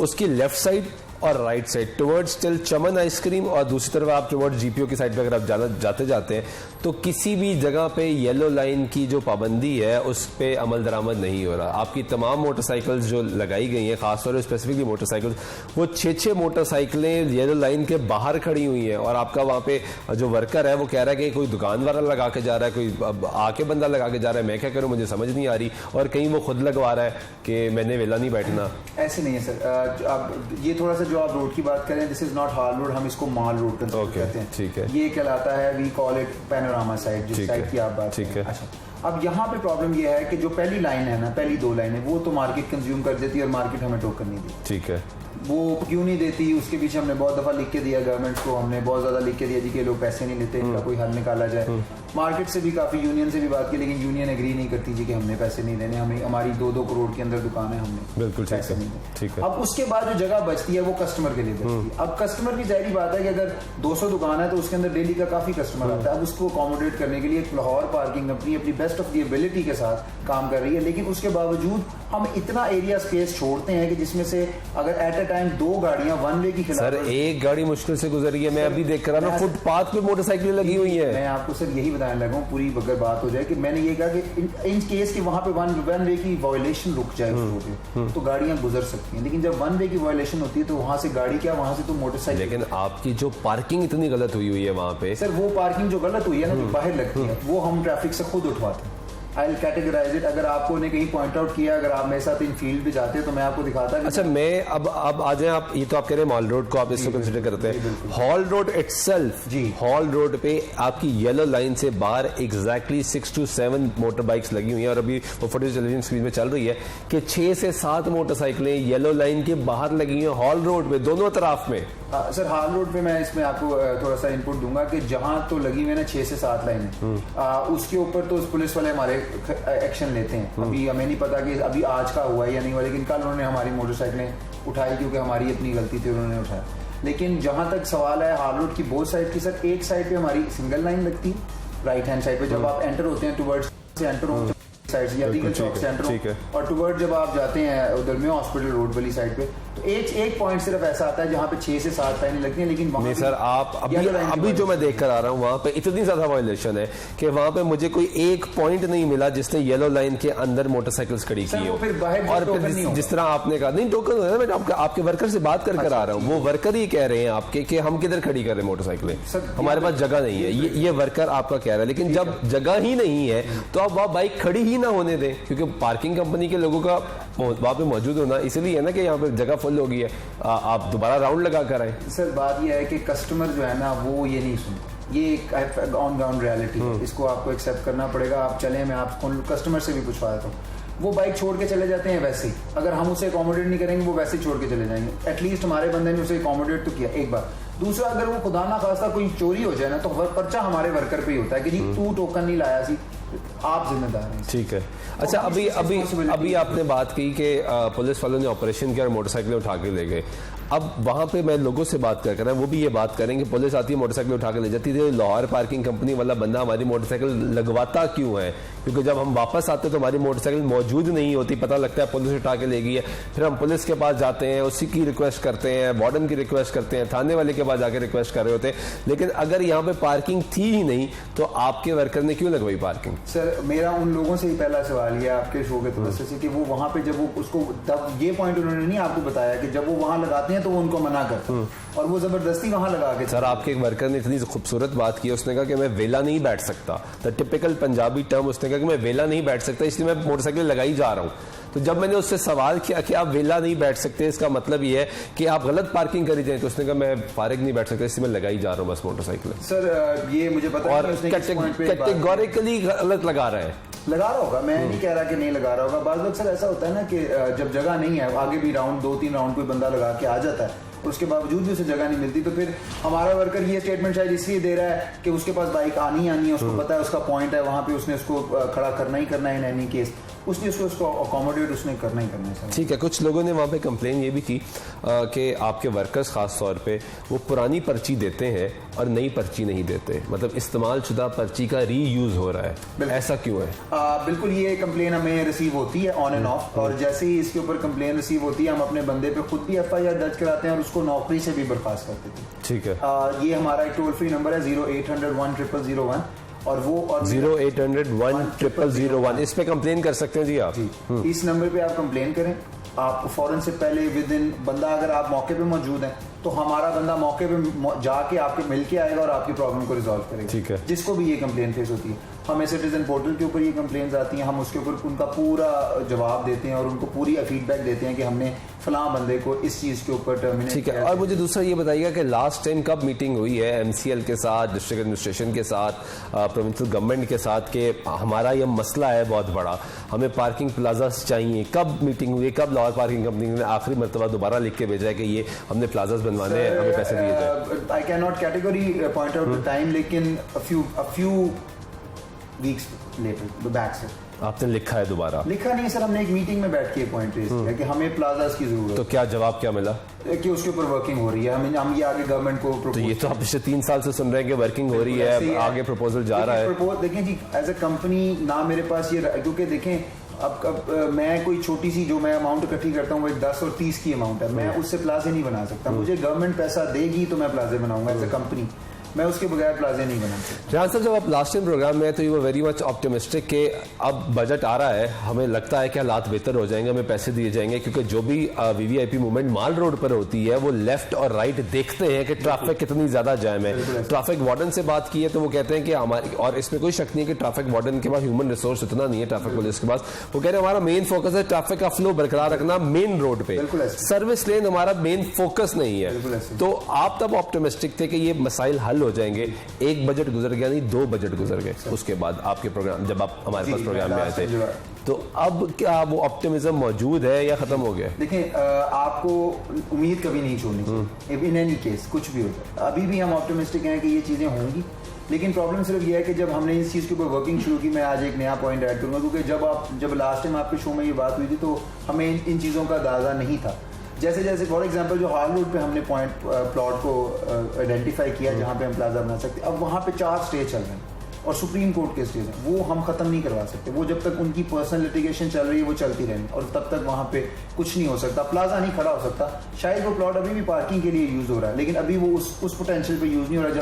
उसकी लेफ्ट साइड और राइट साइड टुवर्ड्स टिल चमन आइसक्रीम और दूसरी तरफ आप टुवर्ड्स जीपीओ की साइड पे अगर आप जाते हैं तो किसी भी जगह पे येलो लाइन की जो पाबंदी है उस पे अमल दरामद नहीं हो रहा। आपकी तमाम मोटरसाइकिल्स जो लगाई गई हैं, खासतौर पर स्पेसिफिकली मोटरसाइकिल्स, वो 6 मोटरसाइकिलें येलो लाइन के बाहर खड़ी हुई हैं और आपका वहाँ पे जो वर्कर है वो कह रहा है कि कोई दुकान वाला लगा के जा रहा है, कोई आके बंदा लगा के जा रहा है, मैं क्या करूँ, मुझे समझ नहीं आ रही। और कहीं वो खुद लगवा रहा है कि मैंने वेला नहीं बैठना। ऐसे नहीं है सर, अब ये थोड़ा सा जो आप रोड की बात करें, this is not hall road, हम इसको माल रोड कहते हैं। ठीक है, ये कहलाता है, we call it panorama side, जिस साइड की आप बात ठीक है। अच्छा, अब यहाँ पे प्रॉब्लम ये है कि जो पहली लाइन है ना, पहली 2 लाइनें वो तो मार्केट कंज्यूम कर देती है और मार्केट हमें टोकन नहीं देती। ठीक है, वो क्यों नहीं देती, उसके पीछे हमने बहुत दफा लिख के दिया, गवर्नमेंट को हमने बहुत ज्यादा लिख के दिया जी कि लोग पैसे नहीं लेते, इनका कोई हल निकाला जाए। मार्केट से भी काफी, यूनियन से भी बात की, लेकिन यूनियन एग्री नहीं करती जी कि हमने पैसे नहीं देने, हमें हमारी 2-2 करोड़ के अंदर दुकान है, हमने बिल्कुल पैसे नहीं ठीक है। अब उसके बाद जो जगह बचती है वो कस्टमर के लिए बचती है। अब कस्टमर की जाहिर बात है कि अगर 200 दुकान है तो उसके अंदर डेली का काफी कस्टमर आता है। अब उसको अकोमोडेट करने के लिए लाहौर पार्किंग कंपनी अपनी बेस्ट ऑफ दी एबिलिटी के साथ काम कर रही है, लेकिन उसके बावजूद हम इतना एरिया स्पेस छोड़ते हैं कि जिसमें से अगर एट अ टाइम 2 गाड़ियां वन वे की खिलाफ, सर एक गाड़ी मुश्किल से गुजर रही है, मैं अभी देख कर फुटपाथ पे मोटरसाइकिलें लगी हुई है। मैं आपको सर यही बताने लगा हूँ, पूरी अगर बात हो जाए कि मैंने ये कहा कि इन केस की वहां पे वन वे की वायोलेशन रुक जाए उस रोड तो गाड़ियां गुजर सकती हैं, लेकिन जब वन वे की वायोलेशन होती है तो वहां से गाड़ी क्या, वहां से तो मोटरसाइकिल। लेकिन आपकी जो पार्किंग इतनी गलत हुई है वहां पे, सर वो पार्किंग जो गलत हुई है ना, जो बाहर लगती है, वो हम ट्रैफिक से खुद उठवाते हैं। I will categorise it. अगर आपको ने कहीं पॉइंट आउट किया, अगर आप मेरे साथ इन फील्ड पे जाते हैं तो मैं आपको दिखाता। अच्छा, मैं अब आ जाए आप, ये तो आप कह रहे हैं मॉल रोड को आप इसको कंसिडर करते हैं। हॉल रोड इटसेल्फ जी, हॉल रोड पे आपकी येलो लाइन से बाहर एग्जैक्टली 6 to 7 मोटर बाइक्स लगी हुई हैं और अभी वो फुटेज टेलीविजन स्क्रीन में चल रही है कि 6 से 7 मोटरसाइकिलें येलो लाइन के बाहर लगी हुई हैं हॉल रोड पे दोनों तरफ में। सर हॉल रोड पे मैं इसमें आपको थोड़ा सा इनपुट दूंगा कि जहां तो लगी हुई है ना 6 से 7 लाइनें, उसके ऊपर तो पुलिस वाले हमारे एक्शन लेते हैं। अभी हमें नहीं पता कि अभी आज का हुआ है या नहीं हुआ, लेकिन कल उन्होंने हमारी मोटरसाइकिलें उठाई क्योंकि हमारी अपनी गलती थी, उन्होंने उठाया। लेकिन जहां तक सवाल है हाल रोड की बोथ साइड की, सर एक साइड पे हमारी सिंगल लाइन लगती है राइट हैंड साइड पे, जब आप एंटर होते हैं टुवर्ड्स से एंटर होते साइड से या लीगल चौक से एंटर हो, और टुवर्ड जब आप जाते हैं उधर में हॉस्पिटल रोड वाली साइड पे, तो एक पॉइंट सिर्फ ऐसा आता है जहां पे 6 से 7 लाइनें लगती हैं। लेकिन वहां नहीं सर, आप अभी जो मैं देख कर आ रहा हूँ वहां पे इतनी ज्यादा वायलेशन है कि वहां पे मुझे कोई एक पॉइंट नहीं मिला जिसने येलो लाइन के अंदर मोटरसाइकिल्स खड़ी की हो। और फिर जिस तरह आपने कहा नहीं टोकन है, मैं आपके वर्कर से बात कर आ रहा हूँ, वो वर्कर ही कह रहे हैं आपके कि हम किधर खड़ी कर रहे हैं मोटरसाइकिलें, हमारे पास जगह नहीं है। ये वर्कर आपका कह रहा है, लेकिन जब जगह ही नहीं है तो आप वहां बाइक खड़ी ही ना होने दें, क्योंकि पार्किंग कंपनी के लोगों का वहां पे मौजूद होना इसलिए है ना कि यहाँ पे जगह फुल हो गई है, आप दोबारा राउंड लगा कर आए। सर बात यह है कि कस्टमर जो है ना वो ये नहीं सुनते, ये एक ऑन ग्राउंड रियलिटी है, इसको आपको एक्सेप्ट करना पड़ेगा। आप चलें, मैं आपको कस्टमर से भी पूछवा देता हूँ, वो बाइक छोड़ के चले जाते हैं वैसे ही, अगर हम उसे अकोमोडेट नहीं करेंगे वो वैसे ही छोड़ के चले जाएंगे। एटलीस्ट हमारे बंदे ने उसे अकोमोडेट तो किया एक बार। दूसरा, अगर वो खुदा ना खास्ता कोई चोरी हो जाए ना तो पर्चा हमारे वर्कर पे ही होता है कि जी तू टोकन नहीं लाया सी, आप जिम्मेदार हैं। ठीक है। अच्छा, अभी आपने बात की कि पुलिस वालों ने ऑपरेशन किया और मोटरसाइकिलें उठा के ले गए। अब वहां पे मैं लोगों से बात कर रहा हूँ, वो भी ये बात करेंगे, पुलिस आती है मोटरसाइकिल उठा के ले जाती थी, लाहौर पार्किंग कंपनी वाला बंदा हमारी मोटरसाइकिल लगवाता क्यों है? क्योंकि जब हम वापस आते तो हमारी मोटरसाइकिल मौजूद नहीं होती, पता लगता है पुलिस उठा के ले गई है, फिर हम पुलिस के पास जाते हैं, उसी की रिक्वेस्ट करते हैं, वार्डन की रिक्वेस्ट करते हैं, थाने वाले के पास जाके रिक्वेस्ट कर रहे होते हैं। लेकिन अगर यहाँ पे पार्किंग थी ही नहीं तो आपके वर्कर ने क्यों लगवाई पार्किंग? सर मेरा उन लोगों से ही पहला सवाल ये आपके शो के तवज्जो से कि वो वहां पे जब वो उसको तब ये पॉइंट उन्होंने नहीं आपको बताया कि जब वो वहां लगाते हैं तो वो उनको मना करते और वो जबरदस्ती वहां लगा के। सर आपके एक वर्कर ने इतनी खूबसूरत बात की, उसने कहा कि मैं वेला नहीं बैठ सकता, द टिपिकल पंजाबी टर्म, उसने कहा कि मैं वेला नहीं बैठ सकता इसलिए मैं मोटरसाइकिल लगाई जा रहा हूँ। तो जब मैंने उससे सवाल किया कि आप वेला नहीं बैठ सकते, इसका मतलब ये है कि आप गलत पार्किंग करी जाए, तो उसने कहा मैं फारिग नहीं बैठ सकता इसलिए मैं लगाई जा रहा हूँ बस मोटरसाइकिल। सर ये मुझे पता और कैटेगोरिकली गलत लगा रहे हैं। लगा रहा होगा, मैं नहीं कह रहा कि नहीं लगा रहा होगा। बाज़ लोग सर ऐसा होता है ना कि जब जगह नहीं है, आगे भी राउंड 2-3 राउंड कोई बंदा लगा के आ जाता है, उसके बावजूद भी उसे जगह नहीं मिलती, तो फिर हमारा वर्कर ये स्टेटमेंट शायद इसलिए दे रहा है कि उसके पास बाइक आनी है, उसको पता है उसका पॉइंट है वहां पे, उसने उसको खड़ा करना ही करना है इन एनी केस, उसने उसको अकोमोडेट उसने करना ही करना है। ठीक है। कुछ लोगों ने वहाँ पे कंप्लेन ये भी की कि आपके वर्कर्स खास तौर पे वो पुरानी पर्ची देते हैं और नई पर्ची नहीं देते, मतलब इस्तेमाल शुदा पर्ची का रीयूज हो रहा है, ऐसा क्यों है? बिल्कुल, ये कंप्लेन हमें रिसीव होती है ऑन एंड ऑफ, और जैसे ही इसके ऊपर कंप्लेन रिसीव होती है हम अपने बंदे पे खुद भी FIR दर्ज कराते हैं और उसको नौकरी से भी बर्खास्त कर देते हैं। ठीक है। ये हमारा एक टोल फ्री नंबर है 0800-10001 और वो 0800-10001, इस पे कंप्लेन कर सकते हैं जी आप। इस नंबर पे आप कंप्लेन करें, आप फौरन से पहले विद इन बंदा, अगर आप मौके पे मौजूद हैं तो हमारा बंदा मौके पे जाके आपके मिल के आएगा और आपकी प्रॉब्लम को रिजॉल्व करेगा। ठीक है। जिसको भी ये कंप्लेन फेस होती है, हमें सिटीजन पोर्टल के ऊपर ये कंप्लेन्स आती हैं, हम उसके ऊपर उनका पूरा जवाब देते हैं और उनको पूरी फीडबैक देते हैं कि हमने फलां बंदे को इस चीज़ के ऊपर टर्मिनेट। ठीक है। और मुझे दूसरा ये बताइएगा कि लास्ट टाइम कब मीटिंग हुई है MCL के साथ, डिस्ट्रिक्ट एडमिनिस्ट्रेशन के साथ, प्रोविंशियल गवर्नमेंट के साथ कि हमारा ये मसला है बहुत बड़ा, हमें पार्किंग प्लाजास चाहिए? कब मीटिंग हुई, कब लाहौर पार्किंग कंपनी ने आखिरी मरतबा दोबारा लिख के भेजा है कि ये हमने प्लाजास बनवाने हैं, हमें पैसे दिए जाए? I can not category point out the time, लेकिन a few weeks later back से आपने लिखा है दोबारा? लिखा नहीं सर, हमने एक मीटिंग में बैठ के पॉइंट रेज किया कि हमें प्लाजास की जरूरत है। तो क्या जवाब क्या मिला? कि उसके ऊपर वर्किंग हो रही है, हम ये आगे गवर्नमेंट को। तो ये तो आप पिछले 3 साल से सुन रहे हैं कि वर्किंग हो रही है, आगे प्रपोजल जा रहा है। देखें जी, एज अ कंपनी ना मेरे पास ये, क्योंकि देखें अब मैं कोई छोटी सी जो मैं अमाउंट इकट्ठी करता हूँ वो 10 और 30 की अमाउंट है, मैं उससे प्लाजे नहीं बना सकता। मुझे गवर्नमेंट पैसा देगी तो मैं प्लाजे बनाऊंगा एज अ कंपनी। मैं उसके बगैर प्लाजे नहीं बनाता। रिहान साहब, जब आप लास्ट टाइम प्रोग्राम में तो you were very much optimistic कि अब बजट आ रहा है, हमें लगता है कि हालात बेहतर हो जाएंगे, हमें पैसे दिए जाएंगे, क्योंकि जो भी वीवीआईपी मूवमेंट माल रोड पर होती है वो लेफ्ट और राइट देखते हैं कि ट्रैफिक कितनी ज्यादा जाम है। ट्रैफिक वार्डन से बात की है तो वो कहते हैं कि हमारी, और इसमें कोई शक नहीं है कि ट्रैफिक वार्डन के पास ह्यूमन रिसोर्स इतना नहीं है ट्रैफिक पुलिस के पास, वो कह रहे हैं हमारा मेन फोकस है ट्रैफिक का फ्लो बरकरार रखना मेन रोड पे, सर्विस लेन हमारा मेन फोकस नहीं है। तो आप तब ऑप्टिमिस्टिक थे कि ये मसाइल हल हो जाएंगे। एक बजट गुजर गया, नहीं 2 बजट गुजर गए उसके बाद आपके प्रोग्राम, जब आप हमारे पास प्रोग्राम में आए थे, तो अब क्या वो ऑप्टिमिज्म मौजूद है या खत्म हो गया? देखिए, आपको उम्मीद कभी नहीं छोड़नी चाहिए इन एनी केस, कुछ भी हो जाए। अभी भी हम ऑप्टिमिस्टिक हैं कि ये चीजें होंगी, लेकिन प्रॉब्लम सिर्फ ये है कि जब हमने इस चीज़ के ऊपर वर्किंग शुरू की, मैं आज एक नया पॉइंट ऐड करूंगा, क्योंकि जब लास्ट टाइम आपके शो में ये बात हुई थी तो हमें इन चीज़ों का अंदाजा नहीं था। जैसे जैसे फॉर एग्जांपल जो हाल रोड पे हमने प्लॉट को आइडेंटिफाई किया जहाँ पे हम प्लाजा बना सकते, अब वहाँ पे 4 स्टे चल रहे हैं और सुप्रीम कोर्ट के स्टेज हैं, वो हम खत्म नहीं करवा सकते। वो जब तक उनकी पर्सनल लिटिगेशन चल रही है वो चलती रहेगी और तब तक वहाँ पे कुछ नहीं हो सकता, प्लाजा नहीं खड़ा हो सकता। शायद वो प्लॉट अभी भी पार्किंग के लिए यूज हो रहा है, लेकिन अभी वो उस पोटेंशियल पे यूज नहीं हो रहा,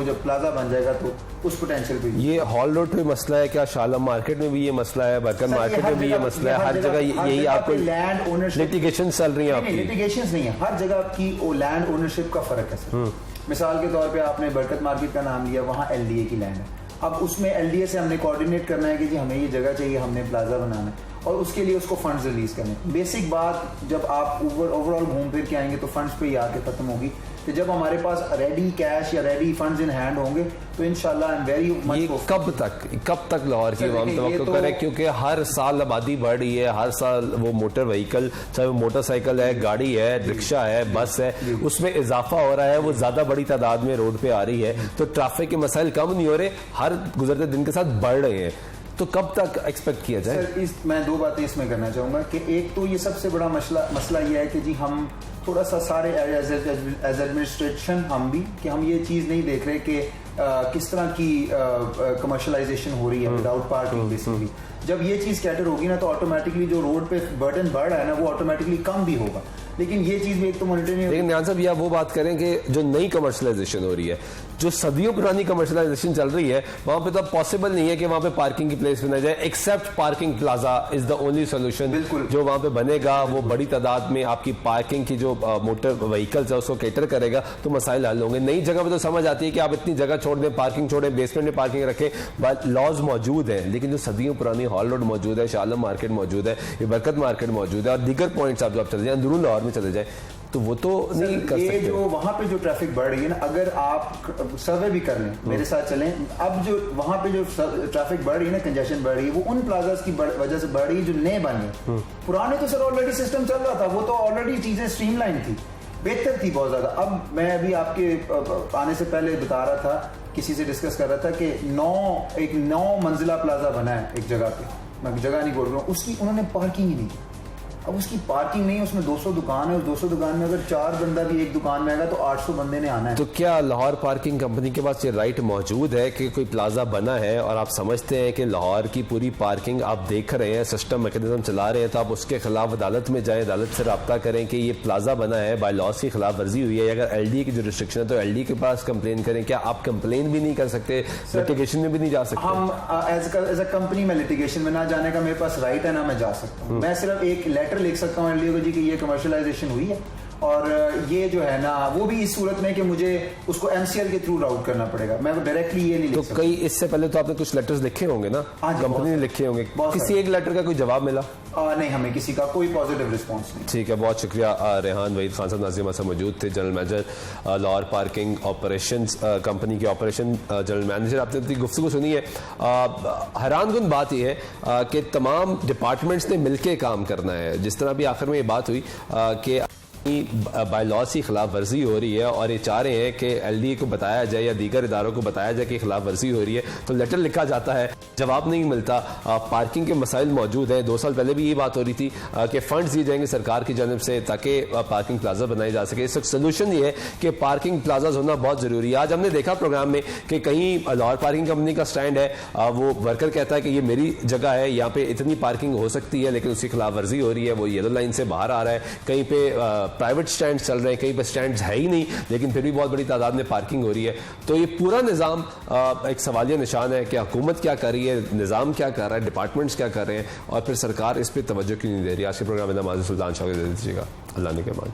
जब प्लाजा बन जाएगा तो उस पोटेंशियल पे। ये हॉल रोड पे मसला है क्या? शालम मार्केट में भी ये मसला है, बरकन मार्केट में भी ये मसला है, हर जगह यही आपको लैंड ओनरशिप लिटिगेशन चल रही है आपकी? लिटिगेशन नहीं है, हर जगह की लैंड ओनरशिप का फर्क है सर। मिसाल के तौर पे आपने बरकत मार्केट का नाम लिया, वहाँ एलडीए की लैंड है। अब उसमें एलडीए से हमने कोऑर्डिनेट करना है कि जी हमें ये जगह चाहिए, हमने प्लाजा बनाना है और उसके लिए उसको फंड्स रिलीज करने। बेसिक बात, जब आप ओवरऑल घूम फिर के आएंगे तो फंड्स पे ही आके खत्म होगी कि जब हमारे पास रेडी कैश या रेडी फंड्स इन हैंड होंगे तो इंशाल्लाह आई एम वेरी मच। कब तक लाहौर की आवाम तवक्को करे? क्योंकि हर साल आबादी बढ़ रही है, हर साल वो मोटर व्हीकल, चाहे वो मोटरसाइकिल है, गाड़ी है, रिक्शा है, बस है, उसमें इजाफा हो रहा है, वो ज्यादा बड़ी तादाद में रोड पे आ रही है, तो ट्रैफिक के मसाइल कम नहीं हो रहे, हर गुजरते दिन के साथ बढ़ रहे हैं। तो कब तक एक्सपेक्ट किया जाए? सर, मैं 2 बातें इसमें करना चाहूंगा कि एक तो ये सबसे बड़ा मसला ये है कि जी हम थोड़ा सा सारे एज एडमिनिस्ट्रेशन हम भी कि हम ये चीज़ नहीं देख रहे कि किस तरह की कमर्शलाइजेशन हो रही है विदाउट पार्किंग। बेसिकली जब ये चीज़ कैटर होगी ना तो ऑटोमेटिकली जो रोड पे बर्डन बढ़ रहा है ना वो ऑटोमेटिकली कम भी होगा, लेकिन ये चीज़ भी एक तो मॉनिटर नहीं। लेकिन ध्यान साहब, या वो बात करें कि जो नई कमर्शलाइजेशन हो रही है, जो सदियों पुरानी कमर्शलाइजेशन चल रही है, वहां पे तो पॉसिबल नहीं है कि वहां पे पार्किंग की प्लेस बनाई जाए, except parking plaza is the only solution. जो वहां पे बनेगा वो बड़ी तादाद में आपकी पार्किंग की जो मोटर व्हीकल्स है उसको कैटर करेगा, तो मसाइल हल होंगे। नई जगह पे तो समझ आती है कि आप इतनी जगह छोड़ दें, पार्किंग छोड़ें, बेसमेंट में पार्किंग रखें, लॉज मौजूद है, लेकिन जो सदियों पुरानी हॉल रोड मौजूद है, शालम मार्केट मौजूद है, ये बरकत मार्केट मौजूद है और दीगर पॉइंट्स आप चले जाए, अंदरून लाहौर में चले जाए, तो वो तो नहीं कर सकते। जो वहां पे जो ट्रैफिक बढ़ रही है ना, अगर आप सर्वे भी कर लें, मेरे साथ चलें, अब जो वहां पे जो ट्रैफिक बढ़ रही है ना, कंजेशन बढ़ रही है, वो उन प्लाजास की वजह से बढ़ रही है जो नए बने। पुराने तो सर ऑलरेडी सिस्टम चल रहा था, वो तो ऑलरेडी चीजें स्ट्रीमलाइन थी, बेहतर थी बहुत ज्यादा। अब मैं अभी आपके आने से पहले बता रहा था, किसी से डिस्कस कर रहा था कि 9 मंजिला प्लाजा बना है एक जगह पे, मैं जगह नहीं बोल रहा हूँ, उसकी उन्होंने पार्किंग ही नहीं की। अब उसकी पार्किंग नहीं है, उसमें 200 दुकान है, उस 200 दुकान में अगर 4 बंदा भी एक दुकान में आएगा तो 800 बंदे ने आना है। तो क्या लाहौर पार्किंग कंपनी के पास ये राइट मौजूद है कि कोई प्लाजा बना है और आप समझते हैं कि लाहौर की पूरी पार्किंग आप देख रहे हैं, सिस्टम मैकेनिज्म चला रहे हैं, तो आप उसके खिलाफ अदालत में जाएं, अदालत से रब्ता करें कि ये प्लाजा बना है, बाय लॉस की खिलाफ वर्जी हुई है, अगर एलडी की जो रिस्ट्रिक्शन है तो एलडी के पास कंप्लेन करें? क्या आप कंप्लेन भी नहीं कर सकते, लिटिगेशन में भी नहीं जा सकते? हम एज अ कंपनी में लिटिगेशन में ना जाने का मेरे पास राइट है ना मैं जा सकता हूँ। मैं सिर्फ एक लेटर लिख सकता हूँ जी कि ये कमर्शलाइजेशन हुई है और ये जो है ना वो भी इस सूरत में कि मुझे उसको एमसीएल के थ्रू राउट करना पड़ेगा, मैं डायरेक्टली ये नहीं लिख सकता। तो कई इससे पहले तो आपने कुछ लेटर्स लिखे होंगे ना, कंपनी ने लिखे होंगे, किसी एक लेटर का कोई जवाब मिला? नहीं, हमें किसी का कोई पॉजिटिव रिस्पांस नहीं। ठीक है, बहुत शुक्रिया। रेहान वहीद खान साहब नाज़िम से मौजूद थे, general manager Lahore parking operations company के ऑपरेशन जनरल मैनेजर। आपने अपनी गुफ्तगू सुनी है। हैरानकुन बात यह है कि तमाम डिपार्टमेंट्स ने मिलकर काम करना है। जिस तरह भी आखिर में ये बात हुई कि बाय लॉस की खिलाफ वर्जी हो रही है और ये चाह रहे हैं कि एलडीए को बताया जाए या दीगर इदारों को बताया जाए कि खिलाफ वर्जी हो रही है, तो लेटर लिखा जाता है, जवाब नहीं मिलता। पार्किंग के मसाइल मौजूद हैं। 2 साल पहले भी ये बात हो रही थी कि फंड्स दिए जाएंगे सरकार की जानब से ताकि पार्किंग प्लाजा बनाए जा सके। इसका सोल्यूशन ये है कि पार्किंग प्लाजा होना बहुत जरूरी है। आज हमने देखा प्रोग्राम में कि कहीं लाहौर पार्किंग कंपनी का स्टैंड है, वो वर्कर कहता है कि ये मेरी जगह है, यहाँ पे इतनी पार्किंग हो सकती है, लेकिन उसकी खिलाफ वर्जी हो रही है, वो येलो लाइन से बाहर आ रहा है। कहीं पे प्राइवेट स्टैंड चल रहे हैं, कहीं पर स्टैंड है ही नहीं, लेकिन फिर भी बहुत बड़ी तादाद में पार्किंग हो रही है। तो ये पूरा निज़ाम एक सवालिया निशान है कि हुकूमत क्या कर रही है, निज़ाम क्या कर रहा है, डिपार्टमेंट्स क्या कर रहे हैं, और फिर सरकार इस पर तवज्जो क्यों नहीं दे रही। आज के प्रोग्राम में नमाज़ सुल्तान शाह को दे दीजिएगा। अल्लाह ने के मान।